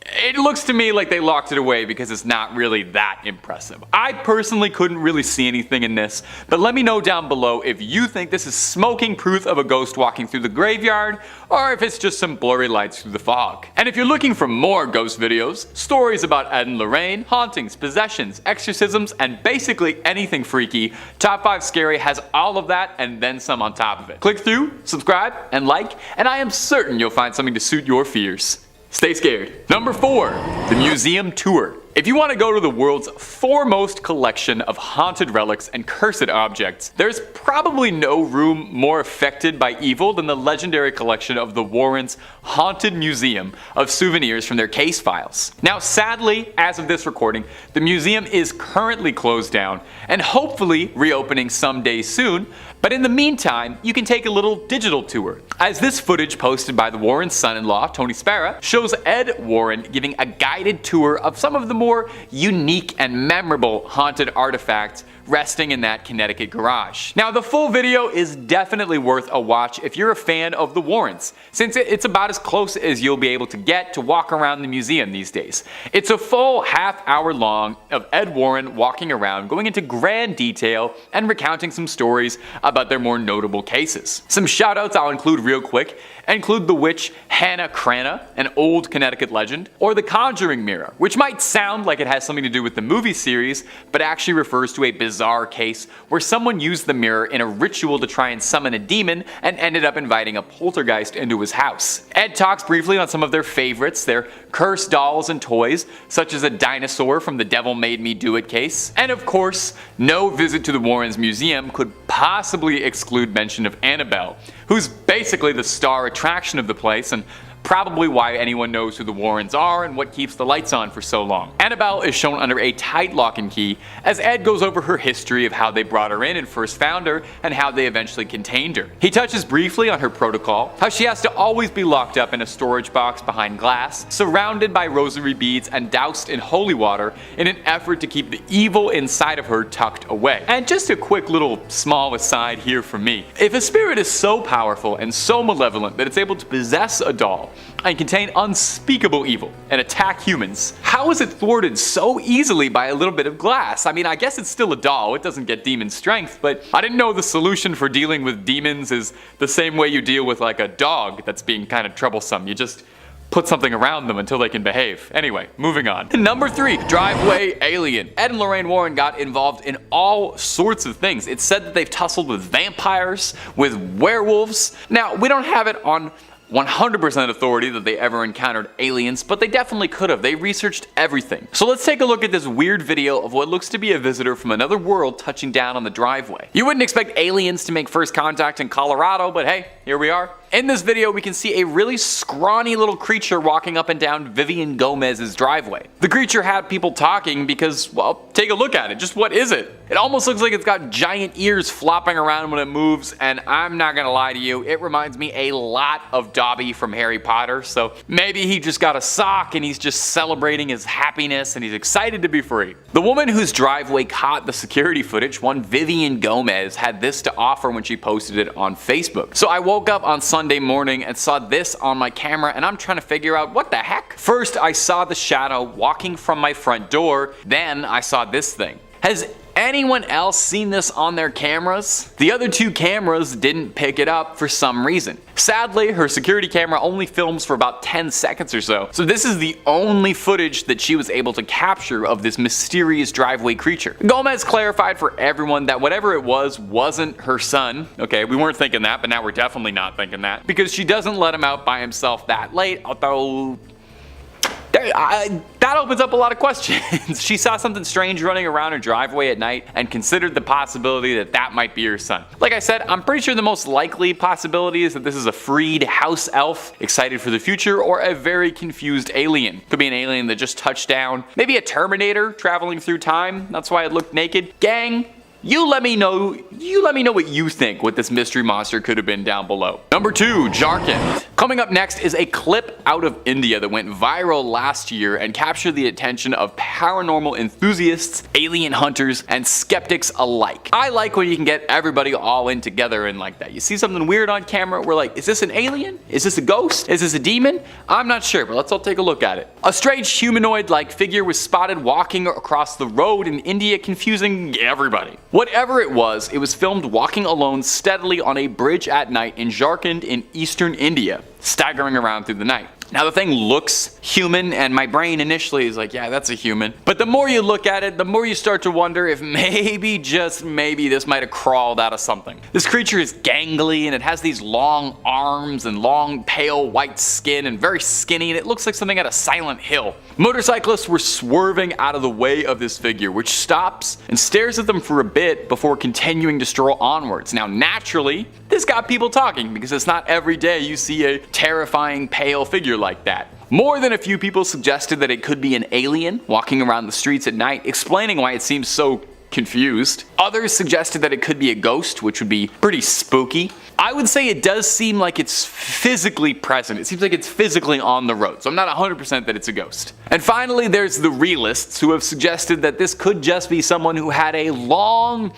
It looks to me like they locked it away because it's not really that impressive. I personally couldn't really see anything in this, but let me know down below if you think this is smoking proof of a ghost walking through the graveyard, or if it's just some blurry lights through the fog. And if you're looking for more ghost videos, stories about Ed and Lorraine, hauntings, possessions, exorcisms, and basically anything freaky, Top 5 Scary has all of that and then some on top of it. Click through, subscribe, and like, and I am certain you'll find something to suit your fears. Stay scared. Number 4, the museum tour. If you want to go to the world's foremost collection of haunted relics and cursed objects, there's probably no room more affected by evil than the legendary collection of the Warrens' Haunted Museum of souvenirs from their case files. Now, sadly, as of this recording, the museum is currently closed down and hopefully reopening someday soon, but in the meantime, you can take a little digital tour. As this footage posted by the Warrens' son-in-law, Tony Spera, shows Ed Warren giving a guided tour of some of the more unique and memorable haunted artifacts resting in that Connecticut garage. Now, the full video is definitely worth a watch if you're a fan of the Warrens, since it's about as close as you'll be able to get to walk around the museum these days. It's a full half-hour long of Ed Warren walking around, going into grand detail and recounting some stories about their more notable cases. Some shoutouts I'll include real quick include the witch Hannah Cranna, an old Connecticut legend, or the Conjuring Mirror, which might sound like it has something to do with the movie series, but actually refers to a bizarre case where someone used the mirror in a ritual to try and summon a demon and ended up inviting a poltergeist into his house. Ed talks briefly on some of their favorites, their cursed dolls and toys, such as a dinosaur from the Devil Made Me Do It case, and of course, no visit to the Warrens Museum could possibly exclude mention of Annabelle, who's basically the star attraction of the place and Probably why anyone knows who the Warrens are and what keeps the lights on for so long. Annabelle is shown under a tight lock and key as Ed goes over her history of how they brought her in and first found her and how they eventually contained her. He touches briefly on her protocol, how she has to always be locked up in a storage box behind glass, surrounded by rosary beads and doused in holy water in an effort to keep the evil inside of her tucked away. And just a quick little small aside here from me. If a spirit is so powerful and so malevolent that it's able to possess a doll and contain unspeakable evil and attack humans, how is it thwarted so easily by a little bit of glass? I mean, I guess it's still a doll, it doesn't get demon strength, but I didn't know the solution for dealing with demons is the same way you deal with like a dog that's being kind of troublesome. You just put something around them until they can behave. Anyway, moving on. Number 3, driveway alien. Ed and Lorraine Warren got involved in all sorts of things. It's said that they've tussled with vampires, with werewolves. Now, we don't have it on 100% authority that they ever encountered aliens, but they definitely could have. They researched everything. So let's take a look at this weird video of what looks to be a visitor from another world touching down on the driveway. You wouldn't expect aliens to make first contact in Colorado, but hey, here we are. In this video, we can see a really scrawny little creature walking up and down Vivian Gomez's driveway. The creature had people talking because, well, take a look at it. Just what is it? It almost looks like it's got giant ears flopping around when it moves, and I'm not gonna lie to you, it reminds me a lot of Dobby from Harry Potter, so maybe he just got a sock and he's just celebrating his happiness and he's excited to be free. The woman whose driveway caught the security footage, one Vivian Gomez, had this to offer when she posted it on Facebook. So I woke up on Sunday morning and saw this on my camera, and I'm trying to figure out what the heck. First, I saw the shadow walking from my front door, then I saw this thing. Has anyone else seen this on their cameras? The other 2 cameras didn't pick it up for some reason. Sadly, her security camera only films for about 10 seconds or so, so this is the only footage that she was able to capture of this mysterious driveway creature. Gomez clarified for everyone that whatever it was wasn't her son. Okay, we weren't thinking that, but now we're definitely not thinking that, because she doesn't let him out by himself that late, although that opens up a lot of questions. She saw something strange running around her driveway at night and considered the possibility that that might be her son. Like I said, I'm pretty sure the most likely possibility is that this is a freed house elf excited for the future, or a very confused alien. Could be an alien that just touched down. Maybe a Terminator traveling through time. That's why it looked naked. Gang, you let me know what you think what this mystery monster could have been down below. Number 2, Jharkhand. Coming up next is a clip out of India that went viral last year and captured the attention of paranormal enthusiasts, alien hunters, and skeptics alike. I like when you can get everybody all in together and like that. You see something weird on camera, we're like, is this an alien? Is this a ghost? Is this a demon? I'm not sure, but let's all take a look at it. A strange humanoid-like figure was spotted walking across the road in India, confusing everybody. Whatever it was filmed walking alone steadily on a bridge at night in Jharkhand in eastern India, staggering around through the night. Now the thing looks human, and my brain initially is like, yeah, that's a human. But the more you look at it, the more you start to wonder if maybe, just maybe, this might have crawled out of something. This creature is gangly, and it has these long arms and long pale white skin and very skinny, and it looks like something out of Silent Hill. Motorcyclists were swerving out of the way of this figure, which stops and stares at them for a bit before continuing to stroll onwards. Now naturally, this got people talking, because it's not every day you see a terrifying pale figure like that. More than a few people suggested that it could be an alien walking around the streets at night, explaining why it seems so confused. Others suggested that it could be a ghost, which would be pretty spooky. I would say it does seem like it's physically present. It seems like it's physically on the road, so I'm not 100% that it's a ghost. And finally, there's the realists, who have suggested that this could just be someone who had a long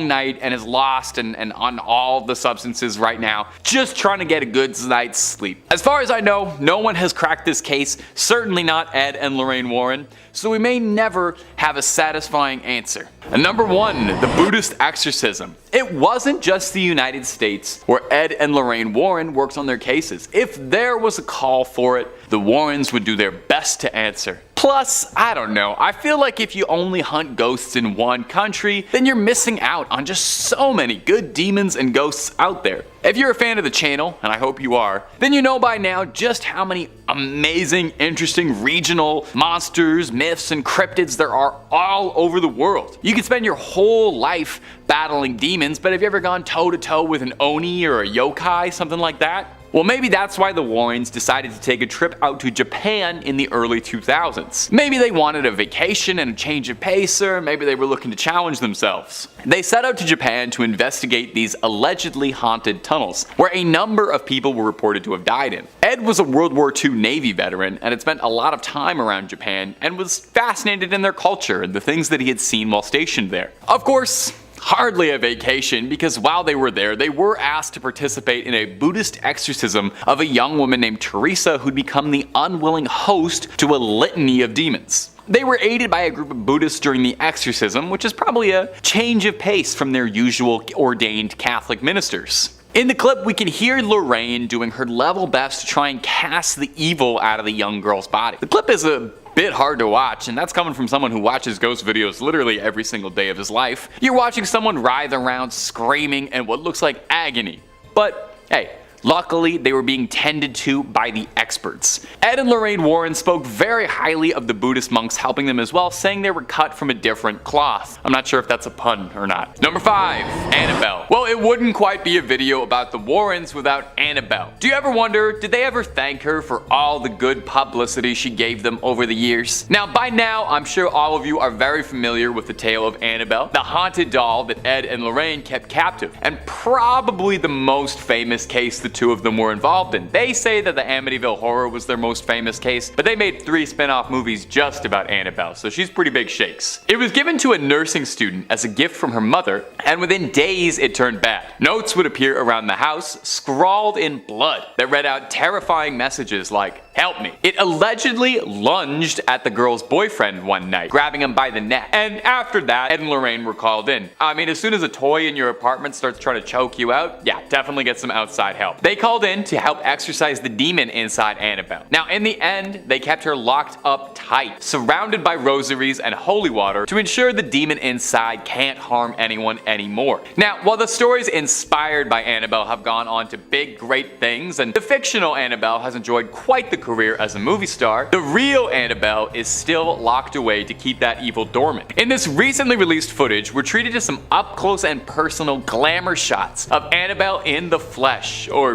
night and is lost and on all the substances right now, just trying to get a good night's sleep. As far as I know, no one has cracked this case, certainly not Ed and Lorraine Warren, so we may never have a satisfying answer. And number 1, the Buddhist exorcism. It wasn't just the United States where Ed and Lorraine Warren worked on their cases. If there was a call for it, the Warrens would do their best to answer. Plus, I don't know, I feel like if you only hunt ghosts in one country, then you're missing out on just so many good demons and ghosts out there. If you're a fan of the channel, and I hope you are, then you know by now just how many amazing, interesting regional monsters, myths, and cryptids there are all over the world. You could spend your whole life battling demons, but have you ever gone toe-to-toe with an Oni or a yokai, something like that? Well, maybe that's why the Warrens decided to take a trip out to Japan in the early 2000s. Maybe they wanted a vacation and a change of pace, or maybe they were looking to challenge themselves. They set out to Japan to investigate these allegedly haunted tunnels, where a number of people were reported to have died in. Ed was a World War II Navy veteran and had spent a lot of time around Japan and was fascinated in their culture and the things that he had seen while stationed there. Of course, hardly a vacation, because while they were there, they were asked to participate in a Buddhist exorcism of a young woman named Teresa who'd become the unwilling host to a litany of demons. They were aided by a group of Buddhists during the exorcism, which is probably a change of pace from their usual ordained Catholic ministers. In the clip, we can hear Lorraine doing her level best to try and cast the evil out of the young girl's body. The clip is a bit hard to watch, and that's coming from someone who watches ghost videos literally every single day of his life. You're watching someone writhe around screaming in what looks like agony. But hey, luckily, they were being tended to by the experts. Ed and Lorraine Warren spoke very highly of the Buddhist monks helping them as well, saying they were cut from a different cloth. I'm not sure if that's a pun or not. Number 5. Annabelle. Well, it wouldn't quite be a video about the Warrens without Annabelle. Do you ever wonder, did they ever thank her for all the good publicity she gave them over the years? Now, by now, I'm sure all of you are very familiar with the tale of Annabelle, the haunted doll that Ed and Lorraine kept captive, and probably the most famous case the two of them were involved in. They say that the Amityville Horror was their most famous case, but they made 3 spin-off movies just about Annabelle, so she's pretty big shakes. It was given to a nursing student as a gift from her mother, and within days it turned bad. Notes would appear around the house, scrawled in blood, that read out terrifying messages like, "Help me." It allegedly lunged at the girl's boyfriend one night, grabbing him by the neck. And after that, Ed and Lorraine were called in. I mean, as soon as a toy in your apartment starts trying to choke you out, yeah, definitely get some outside help. They called in to help exorcise the demon inside Annabelle. Now, in the end, they kept her locked up tight, surrounded by rosaries and holy water to ensure the demon inside can't harm anyone anymore. Now, while the stories inspired by Annabelle have gone on to big, great things, and the fictional Annabelle has enjoyed quite the career as a movie star, the real Annabelle is still locked away to keep that evil dormant. In this recently released footage, we're treated to some up-close and personal glamour shots of Annabelle in the flesh, or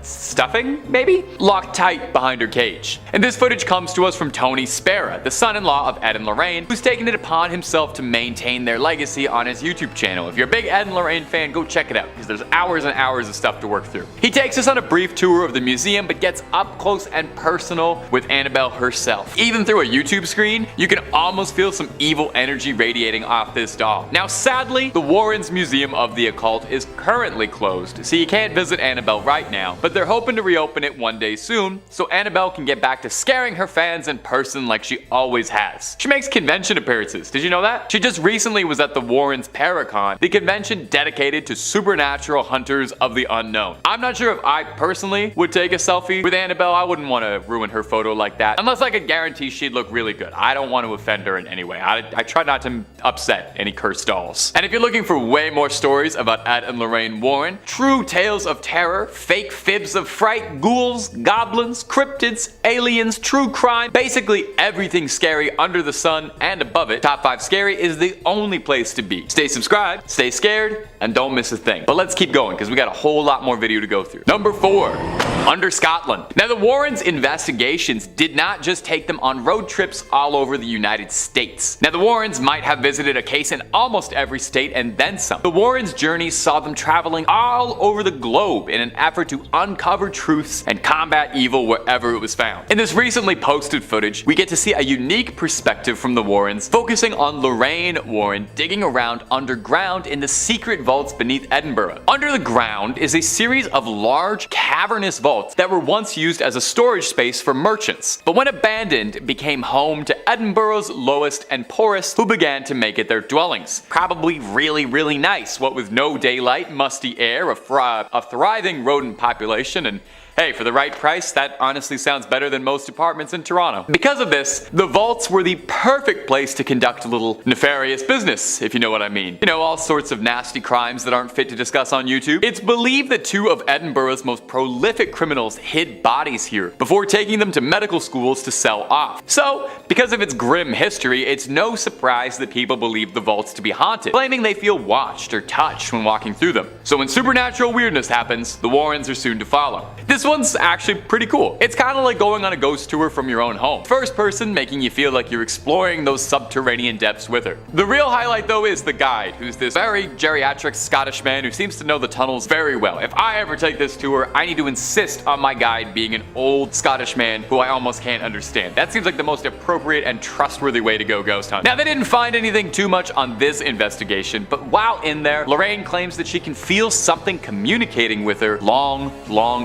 stuffing, maybe? Locked tight behind her cage. And this footage comes to us from Tony Spera, the son-in-law of Ed and Lorraine, who's taken it upon himself to maintain their legacy on his YouTube channel. If you're a big Ed and Lorraine fan, go check it out, because there's hours and hours of stuff to work through. He takes us on a brief tour of the museum, but gets up close and personal with Annabelle herself. Even through a YouTube screen, you can almost feel some evil energy radiating off this doll. Now, sadly, the Warrens Museum of the Occult is currently closed, so you can't visit Annabelle right now, but they're hoping to reopen it one day soon, so Annabelle can get back to scaring her fans in person like she always has. She makes convention appearances, did you know that? She just recently was at the Warrens Paracon, the convention dedicated to supernatural hunters of the unknown. I'm not sure if I personally would take a selfie with Annabelle. I wouldn't want to ruin her photo like that, unless I could guarantee she'd look really good. I don't want to offend her in any way. I try not to upset any cursed dolls. And if you're looking for way more stories about Ed and Lorraine Warren, true tales of terror, fake fibs of fright, ghouls, goblins, cryptids, aliens, true crime, basically everything scary under the sun and above it, Top 5 Scary is the only place to be. Stay subscribed, stay scared, and don't miss a thing. But let's keep going, because we got a whole lot more video to go through. Number 4. Under Scotland. Now, the Warrens' investigations did not just take them on road trips all over the United States. Now, the Warrens might have visited a case in almost every state and then some. The Warrens' journeys saw them traveling all over the globe in an effort to uncover truths and combat evil wherever it was found. In this recently posted footage, we get to see a unique perspective from the Warrens, focusing on Lorraine Warren digging around underground in the secret vaults beneath Edinburgh. Under the ground is a series of large, cavernous vaults that were once used as a storage space for merchants, but when abandoned, became home to Edinburgh's lowest and poorest, who began to make it their dwellings. Probably really nice, what with no daylight, musty air, a thriving rodent population, and Hey, for the right price, that honestly sounds better than most apartments in Toronto. Because of this, the vaults were the perfect place to conduct a little nefarious business, if you know what I mean. You know, all sorts of nasty crimes that aren't fit to discuss on YouTube. It's believed that 2 of Edinburgh's most prolific criminals hid bodies here before taking them to medical schools to sell off. So, because of its grim history, it's no surprise that people believe the vaults to be haunted, claiming they feel watched or touched when walking through them. So when supernatural weirdness happens, the Warrens are soon to follow. This one's actually pretty cool. It's kind of like going on a ghost tour from your own home. First person, making you feel like you're exploring those subterranean depths with her. The real highlight though is the guide, who's this very geriatric Scottish man who seems to know the tunnels very well. If I ever take this tour, I need to insist on my guide being an old Scottish man who I almost can't understand. That seems like the most appropriate and trustworthy way to go ghost hunt. Now, they didn't find anything too much on this investigation, but while in there, Lorraine claims that she can feel something communicating with her long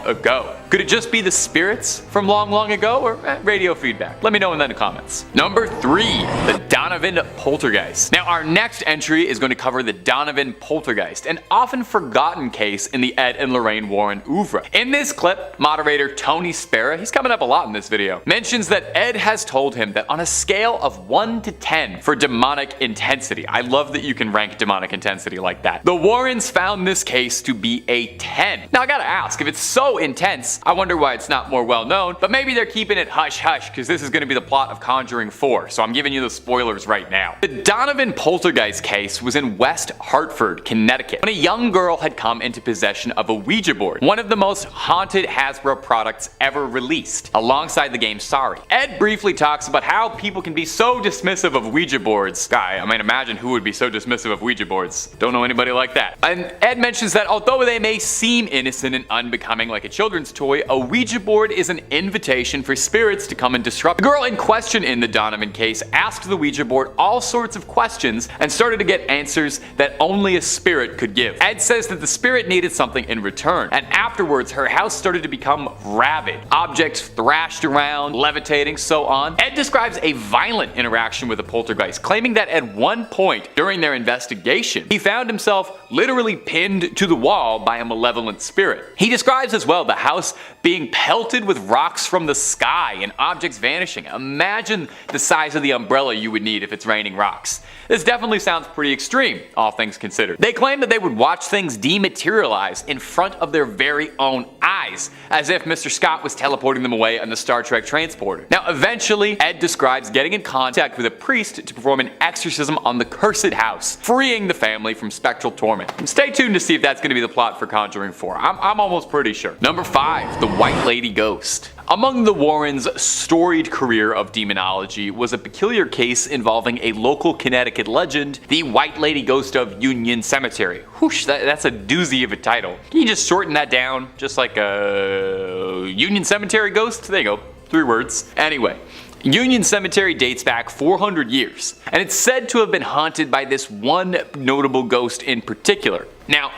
ago. Could it just be the spirits from long ago, or radio feedback? Let me know in the comments. Number 3, the Donovan Poltergeist. Now, our next entry is going to cover the Donovan Poltergeist, an often forgotten case in the Ed and Lorraine Warren oeuvre. In this clip, moderator Tony Spera, he's coming up a lot in this video, mentions that Ed has told him that on a scale of 1 to 10 for demonic intensity, I love that you can rank demonic intensity like that, the Warrens found this case to be a 10. Now, I gotta ask, if it's so intense, I wonder why it's not more well known, but maybe they're keeping it hush-hush because this is going to be the plot of Conjuring 4, so I'm giving you the spoilers right now. The Donovan Poltergeist case was in West Hartford, Connecticut, when a young girl had come into possession of a Ouija board, one of the most haunted Hasbro products ever released, alongside the game Sorry. Ed briefly talks about how people can be so dismissive of Ouija boards. I mean, imagine who would be so dismissive of Ouija boards. Don't know anybody like that. And Ed mentions that although they may seem innocent and unbecoming like a children's toy, a Ouija board is an invitation for spirits to come and disrupt. The girl in question in the Donovan case asked the Ouija board all sorts of questions and started to get answers that only a spirit could give. Ed says that the spirit needed something in return, and afterwards her house started to become rabid. Objects thrashed around, levitating, so on. Ed describes a violent interaction with a poltergeist, claiming that at one point during their investigation, he found himself literally pinned to the wall by a malevolent spirit. He describes as well the house being pelted with rocks from the sky and objects vanishing. Imagine the size of the umbrella you would need if it's raining rocks. This definitely sounds pretty extreme, all things considered. They claim that they would watch things dematerialize in front of their very own eyes, as if Mr. Scott was teleporting them away on the Star Trek transporter. Now, eventually, Ed describes getting in contact with a priest to perform an exorcism on the cursed house, freeing the family from spectral torment. And stay tuned to see if that's going to be the plot for Conjuring 4. I'm almost pretty sure. Number 5, the White Lady Ghost. Among the Warrens' storied career of demonology was a peculiar case involving a local Connecticut legend, the White Lady Ghost of Union Cemetery. Whoosh, that's a doozy of a title. Can you just shorten that down? Just like a Union Cemetery Ghost? There you go, 3 words. Anyway. Union Cemetery dates back 400 years, and it's said to have been haunted by this one notable ghost in particular. Now,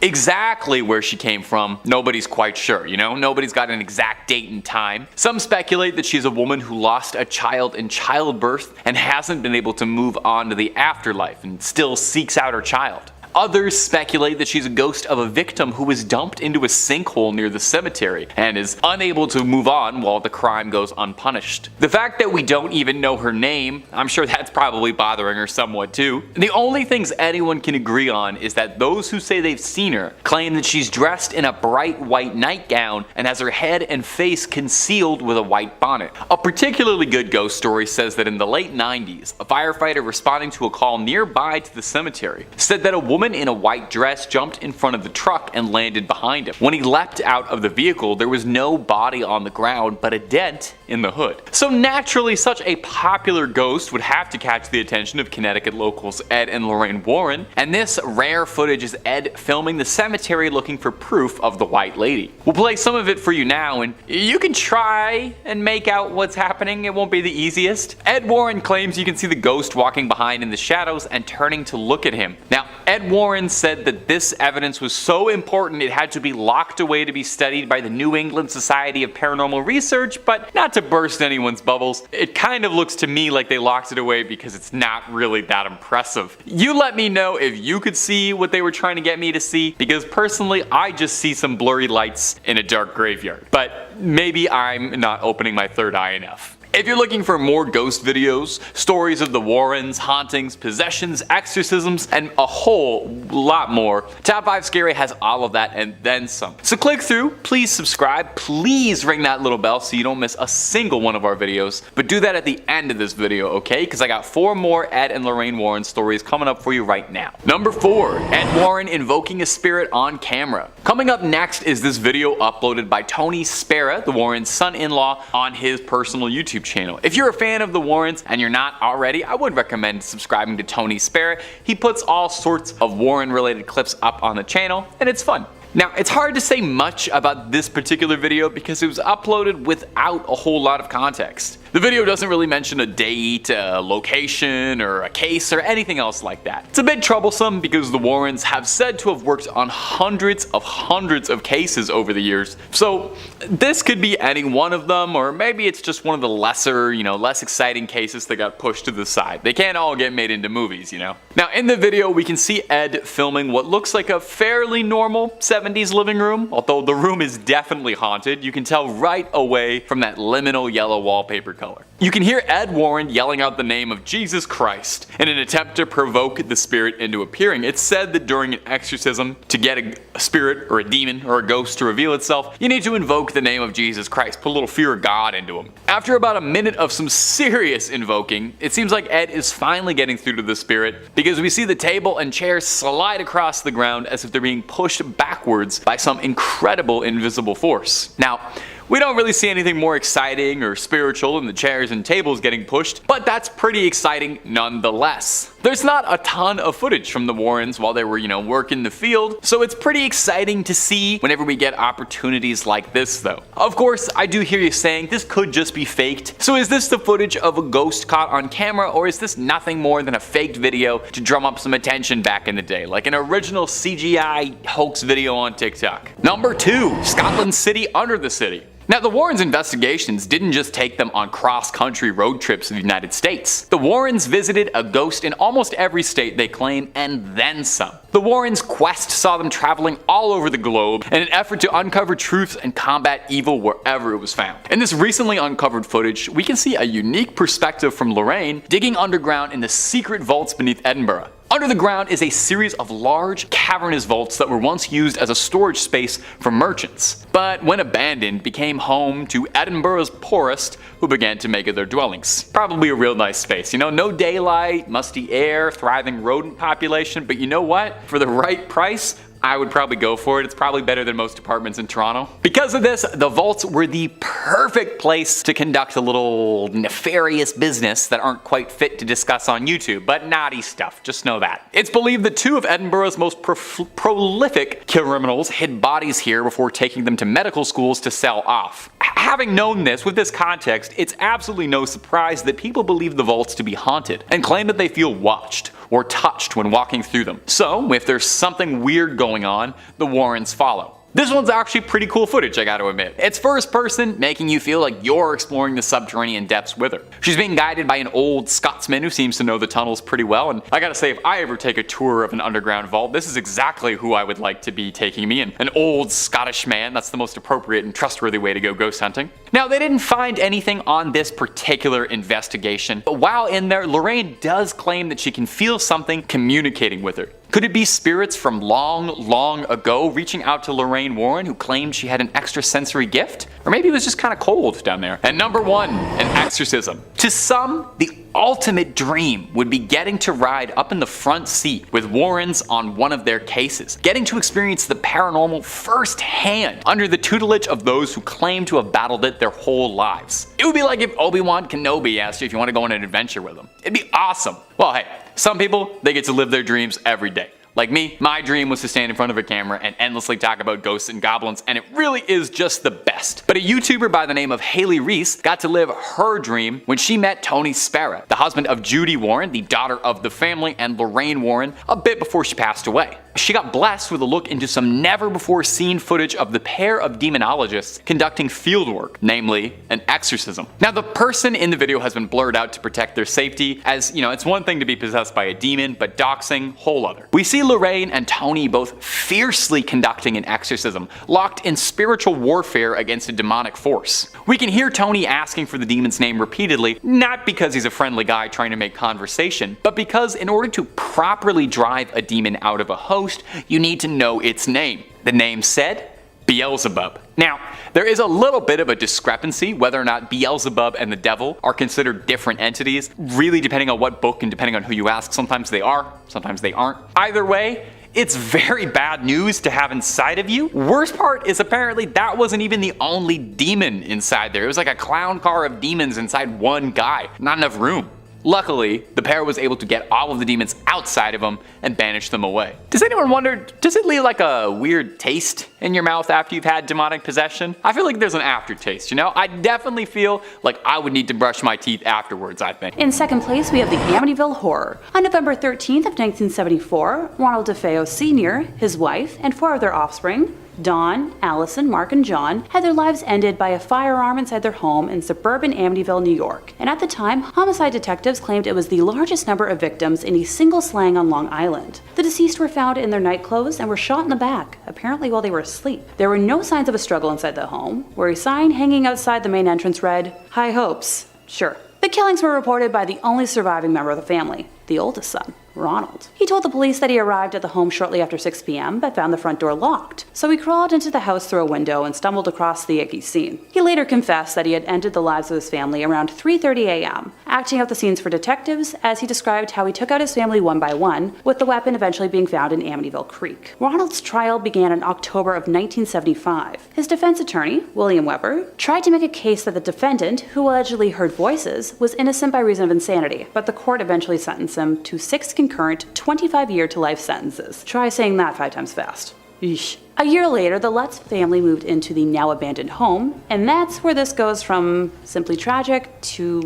exactly where she came from, nobody's quite sure, you know? Nobody's got an exact date and time. Some speculate that she's a woman who lost a child in childbirth and hasn't been able to move on to the afterlife and still seeks out her child. Others speculate that she's a ghost of a victim who was dumped into a sinkhole near the cemetery and is unable to move on while the crime goes unpunished. The fact that we don't even know her name, I'm sure that's probably bothering her somewhat too. The only things anyone can agree on is that those who say they've seen her claim that she's dressed in a bright white nightgown and has her head and face concealed with a white bonnet. A particularly good ghost story says that in the late 90s, a firefighter responding to a call nearby to the cemetery said that a woman in a white dress jumped in front of the truck and landed behind him. When he leapt out of the vehicle, there was no body on the ground but a dent in the hood. So naturally, such a popular ghost would have to catch the attention of Connecticut locals Ed and Lorraine Warren, and this rare footage is Ed filming the cemetery looking for proof of the White Lady. We'll play some of it for you now, and you can try and make out what's happening. It won't be the easiest. Ed Warren claims you can see the ghost walking behind in the shadows and turning to look at him. Now, Ed Warren said that this evidence was so important it had to be locked away to be studied by the New England Society of Paranormal Research, but not to burst anyone's bubbles, it kind of looks to me like they locked it away because it's not really that impressive. You let me know if you could see what they were trying to get me to see, because personally I just see some blurry lights in a dark graveyard. But maybe I'm not opening my third eye enough. If you're looking for more ghost videos, stories of the Warrens, hauntings, possessions, exorcisms, and a whole lot more, Top 5 Scary has all of that and then some. So click through, please subscribe, please ring that little bell so you don't miss a single one of our videos, but do that at the end of this video, okay? Because I got 4 more Ed and Lorraine Warren stories coming up for you right now. Number 4, Ed Warren invoking a spirit on camera. Coming up next is this video uploaded by Tony Spera, the Warrens' son-in-law, on his personal YouTube channel. If you're a fan of the Warrens and you're not already, I would recommend subscribing to Tony Spera. He puts all sorts of Warren related clips up on the channel and it's fun. Now, it's hard to say much about this particular video because it was uploaded without a whole lot of context. The video doesn't really mention a date, a location, or a case, or anything else like that. It's a bit troublesome because the Warrens have said to have worked on hundreds of cases over the years, so this could be any one of them, or maybe it's just one of the lesser, less exciting cases that got pushed to the side. They can't all get made into movies, Now, in the video, we can see Ed filming what looks like a fairly normal 70s living room, although the room is definitely haunted. You can tell right away from that liminal yellow wallpaper color. You can hear Ed Warren yelling out the name of Jesus Christ in an attempt to provoke the spirit into appearing. It's said that during an exorcism, to get a spirit or a demon or a ghost to reveal itself, you need to invoke the name of Jesus Christ, put a little fear of God into him. After about a minute of some serious invoking, it seems like Ed is finally getting through to the spirit because we see the table and chairs slide across the ground as if they're being pushed backwards by some incredible invisible force. Now, we don't really see anything more exciting or spiritual than the chairs and tables getting pushed, but that's pretty exciting nonetheless. There's not a ton of footage from the Warrens while they were, working the field, so it's pretty exciting to see whenever we get opportunities like this though. Of course, I do hear you saying this could just be faked. So is this the footage of a ghost caught on camera, or is this nothing more than a faked video to drum up some attention back in the day, like an original CGI hoax video on TikTok? Number 2, Scotland City under the city. Now, the Warrens' investigations didn't just take them on cross-country road trips to the United States. The Warrens visited a ghost in almost every state they claim, and then some. The Warrens' quest saw them traveling all over the globe in an effort to uncover truths and combat evil wherever it was found. In this recently uncovered footage, we can see a unique perspective from Lorraine digging underground in the secret vaults beneath Edinburgh. Under the ground is a series of large, cavernous vaults that were once used as a storage space for merchants, but when abandoned became home to Edinburgh's poorest, who began to make it their dwellings. Probably a real nice space, no daylight, musty air, thriving rodent population, but you know what? For the right price, I would probably go for it. It's probably better than most apartments in Toronto. Because of this, the vaults were the perfect place to conduct a little nefarious business that aren't quite fit to discuss on YouTube, but naughty stuff, just know that. It's believed that 2 of Edinburgh's most prolific criminals hid bodies here before taking them to medical schools to sell off. Having known this, with this context, it's absolutely no surprise that people believe the vaults to be haunted and claim that they feel watched or touched when walking through them. So, if there's something weird going on, the Warrens follow. This one's actually pretty cool footage, I gotta admit. It's first person, making you feel like you're exploring the subterranean depths with her. She's being guided by an old Scotsman who seems to know the tunnels pretty well, and I gotta say, if I ever take a tour of an underground vault, this is exactly who I would like to be taking me, an old Scottish man. That's the most appropriate and trustworthy way to go ghost hunting. Now, they didn't find anything on this particular investigation, but while in there, Lorraine does claim that she can feel something communicating with her. Could it be spirits from long ago reaching out to Lorraine Warren, who claimed she had an extrasensory gift? Or maybe it was just kind of cold down there. And number 1, an exorcism. To some, the ultimate dream would be getting to ride up in the front seat with Warrens on one of their cases, getting to experience the paranormal firsthand under the tutelage of those who claim to have battled it their whole lives. It would be like if Obi-Wan Kenobi asked you if you want to go on an adventure with him. It'd be awesome. Well, hey, some people, they get to live their dreams every day. Like me, my dream was to stand in front of a camera and endlessly talk about ghosts and goblins, and it really is just the best. But a YouTuber by the name of Haley Reese got to live her dream when she met Tony Spera, the husband of Judy Warren, the daughter of the family, and Lorraine Warren, a bit before she passed away. She got blessed with a look into some never-before-seen footage of the pair of demonologists conducting fieldwork, namely an exorcism. Now, the person in the video has been blurred out to protect their safety, as, you know, it's one thing to be possessed by a demon, but doxing, whole other. We see Lorraine and Tony both fiercely conducting an exorcism, locked in spiritual warfare against a demonic force. We can hear Tony asking for the demon's name repeatedly, not because he's a friendly guy trying to make conversation, but because in order to properly drive a demon out of a host, you need to know its name. The name said, Beelzebub. Now, there is a little bit of a discrepancy whether or not Beelzebub and the devil are considered different entities, really depending on what book and depending on who you ask. Sometimes they are, sometimes they aren't. Either way, it's very bad news to have inside of you. Worst part is apparently that wasn't even the only demon inside there. It was like a clown car of demons inside one guy. Not enough room. Luckily, the pair was able to get all of the demons outside of them and banish them away. Does anyone wonder, does it leave like a weird taste in your mouth after you've had demonic possession? I feel like there's an aftertaste, you know? I definitely feel like I would need to brush my teeth afterwards, I think. In second place, we have the Amityville Horror. On November 13th of 1974, Ronald DeFeo Sr., his wife, and 4 of their offspring, Dawn, Allison, Mark, and John, had their lives ended by a firearm inside their home in suburban Amityville, New York. And at the time, homicide detectives claimed it was the largest number of victims in a single slang on Long Island. The deceased were found in their nightclothes and were shot in the back, apparently while they were asleep. There were no signs of a struggle inside the home, where a sign hanging outside the main entrance read, "High hopes." Sure. The killings were reported by the only surviving member of the family, the oldest son, Ronald. He told the police that he arrived at the home shortly after 6 p.m. but found the front door locked, so he crawled into the house through a window and stumbled across the icky scene. He later confessed that he had ended the lives of his family around 3:30 a.m., acting out the scenes for detectives as he described how he took out his family one by one, with the weapon eventually being found in Amityville Creek. Ronald's trial began in October of 1975. His defense attorney, William Weber, tried to make a case that the defendant, who allegedly heard voices, was innocent by reason of insanity, but the court eventually sentenced him to 6 concurrent 25-year to life sentences. Try saying that 5 times fast. Eesh. A year later, the Lutz family moved into the now abandoned home, and that's where this goes from simply tragic to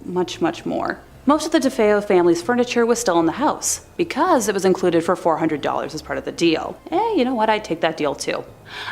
much, much more. Most of the DeFeo family's furniture was still in the house, because it was included for $400 as part of the deal. You know what, I'd take that deal too.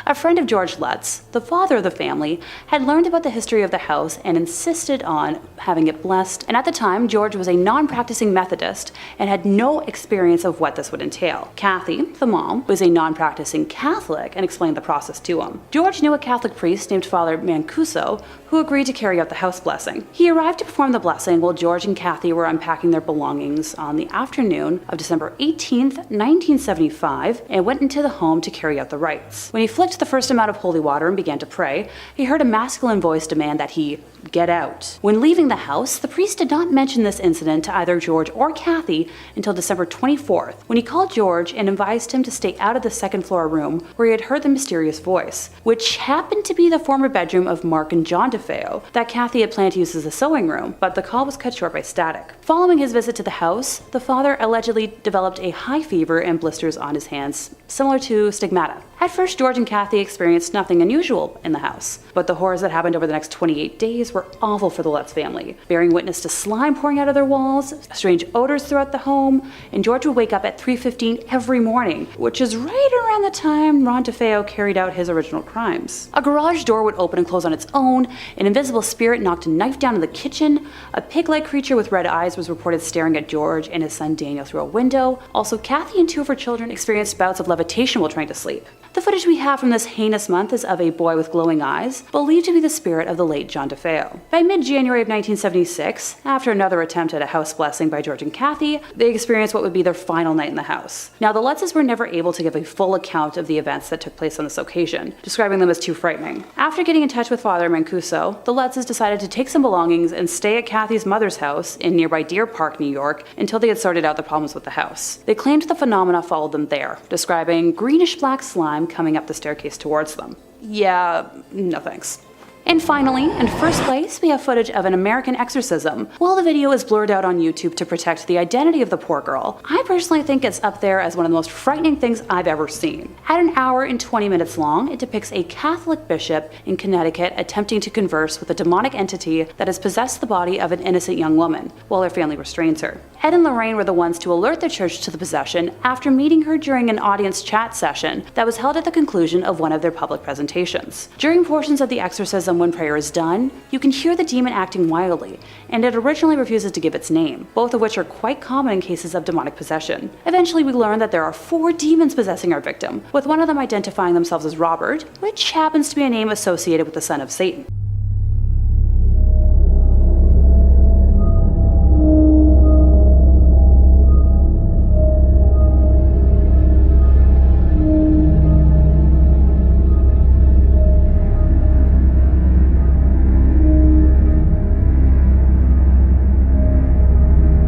A friend of George Lutz, the father of the family, had learned about the history of the house and insisted on having it blessed, and at the time, George was a non-practicing Methodist and had no experience of what this would entail. Kathy, the mom, was a non-practicing Catholic and explained the process to him. George knew a Catholic priest named Father Mancuso who agreed to carry out the house blessing. He arrived to perform the blessing while George and Kathy were unpacking their belongings on the afternoon of December 18th, 1975, and went into the home to carry out the rites. When he flicked the first amount of holy water and began to pray, he heard a masculine voice demand that he get out. When leaving the house, the priest did not mention this incident to either George or Kathy until December 24th, when he called George and advised him to stay out of the second floor room where he had heard the mysterious voice, which happened to be the former bedroom of Mark and John DeFeo that Kathy had planned to use as a sewing room, but the call was cut short by static. Following his visit to the house, the father allegedly developed a high fever and blisters on his hands, similar to stigmata. At first, George and Kathy experienced nothing unusual in the house, but the horrors that happened over the next 28 days were awful for the Lutz family, bearing witness to slime pouring out of their walls, strange odors throughout the home, and George would wake up at 3:15 every morning, which is right around the time Ron DeFeo carried out his original crimes. A garage door would open and close on its own, an invisible spirit knocked a knife down in the kitchen, a pig-like creature with red eyes was reported staring at George and his son Daniel through a window. Also, Kathy and 2 of her children experienced bouts of levitation while trying to sleep. The footage we have from this heinous month is of a boy with glowing eyes, believed to be the spirit of the late John DeFeo. By mid-January of 1976, after another attempt at a house blessing by George and Kathy, they experienced what would be their final night in the house. Now, the Lutzes were never able to give a full account of the events that took place on this occasion, describing them as too frightening. After getting in touch with Father Mancuso, the Lutzes decided to take some belongings and stay at Kathy's mother's house in nearby Deer Park, New York, until they had sorted out the problems with the house. They claimed the phenomena followed them there, describing greenish-black slime coming up the staircase towards them. Yeah, no thanks. And finally, in first place, we have footage of an American exorcism. While the video is blurred out on YouTube to protect the identity of the poor girl, I personally think it's up there as one of the most frightening things I've ever seen. At an hour and 20 minutes long, it depicts a Catholic bishop in Connecticut attempting to converse with a demonic entity that has possessed the body of an innocent young woman, while her family restrains her. Ed and Lorraine were the ones to alert the church to the possession after meeting her during an audience chat session that was held at the conclusion of one of their public presentations. During portions of the exorcism when prayer is done, you can hear the demon acting wildly, and it originally refuses to give its name, both of which are quite common in cases of demonic possession. Eventually, we learn that there are 4 demons possessing our victim, with one of them identifying themselves as Robert, which happens to be a name associated with the son of Satan.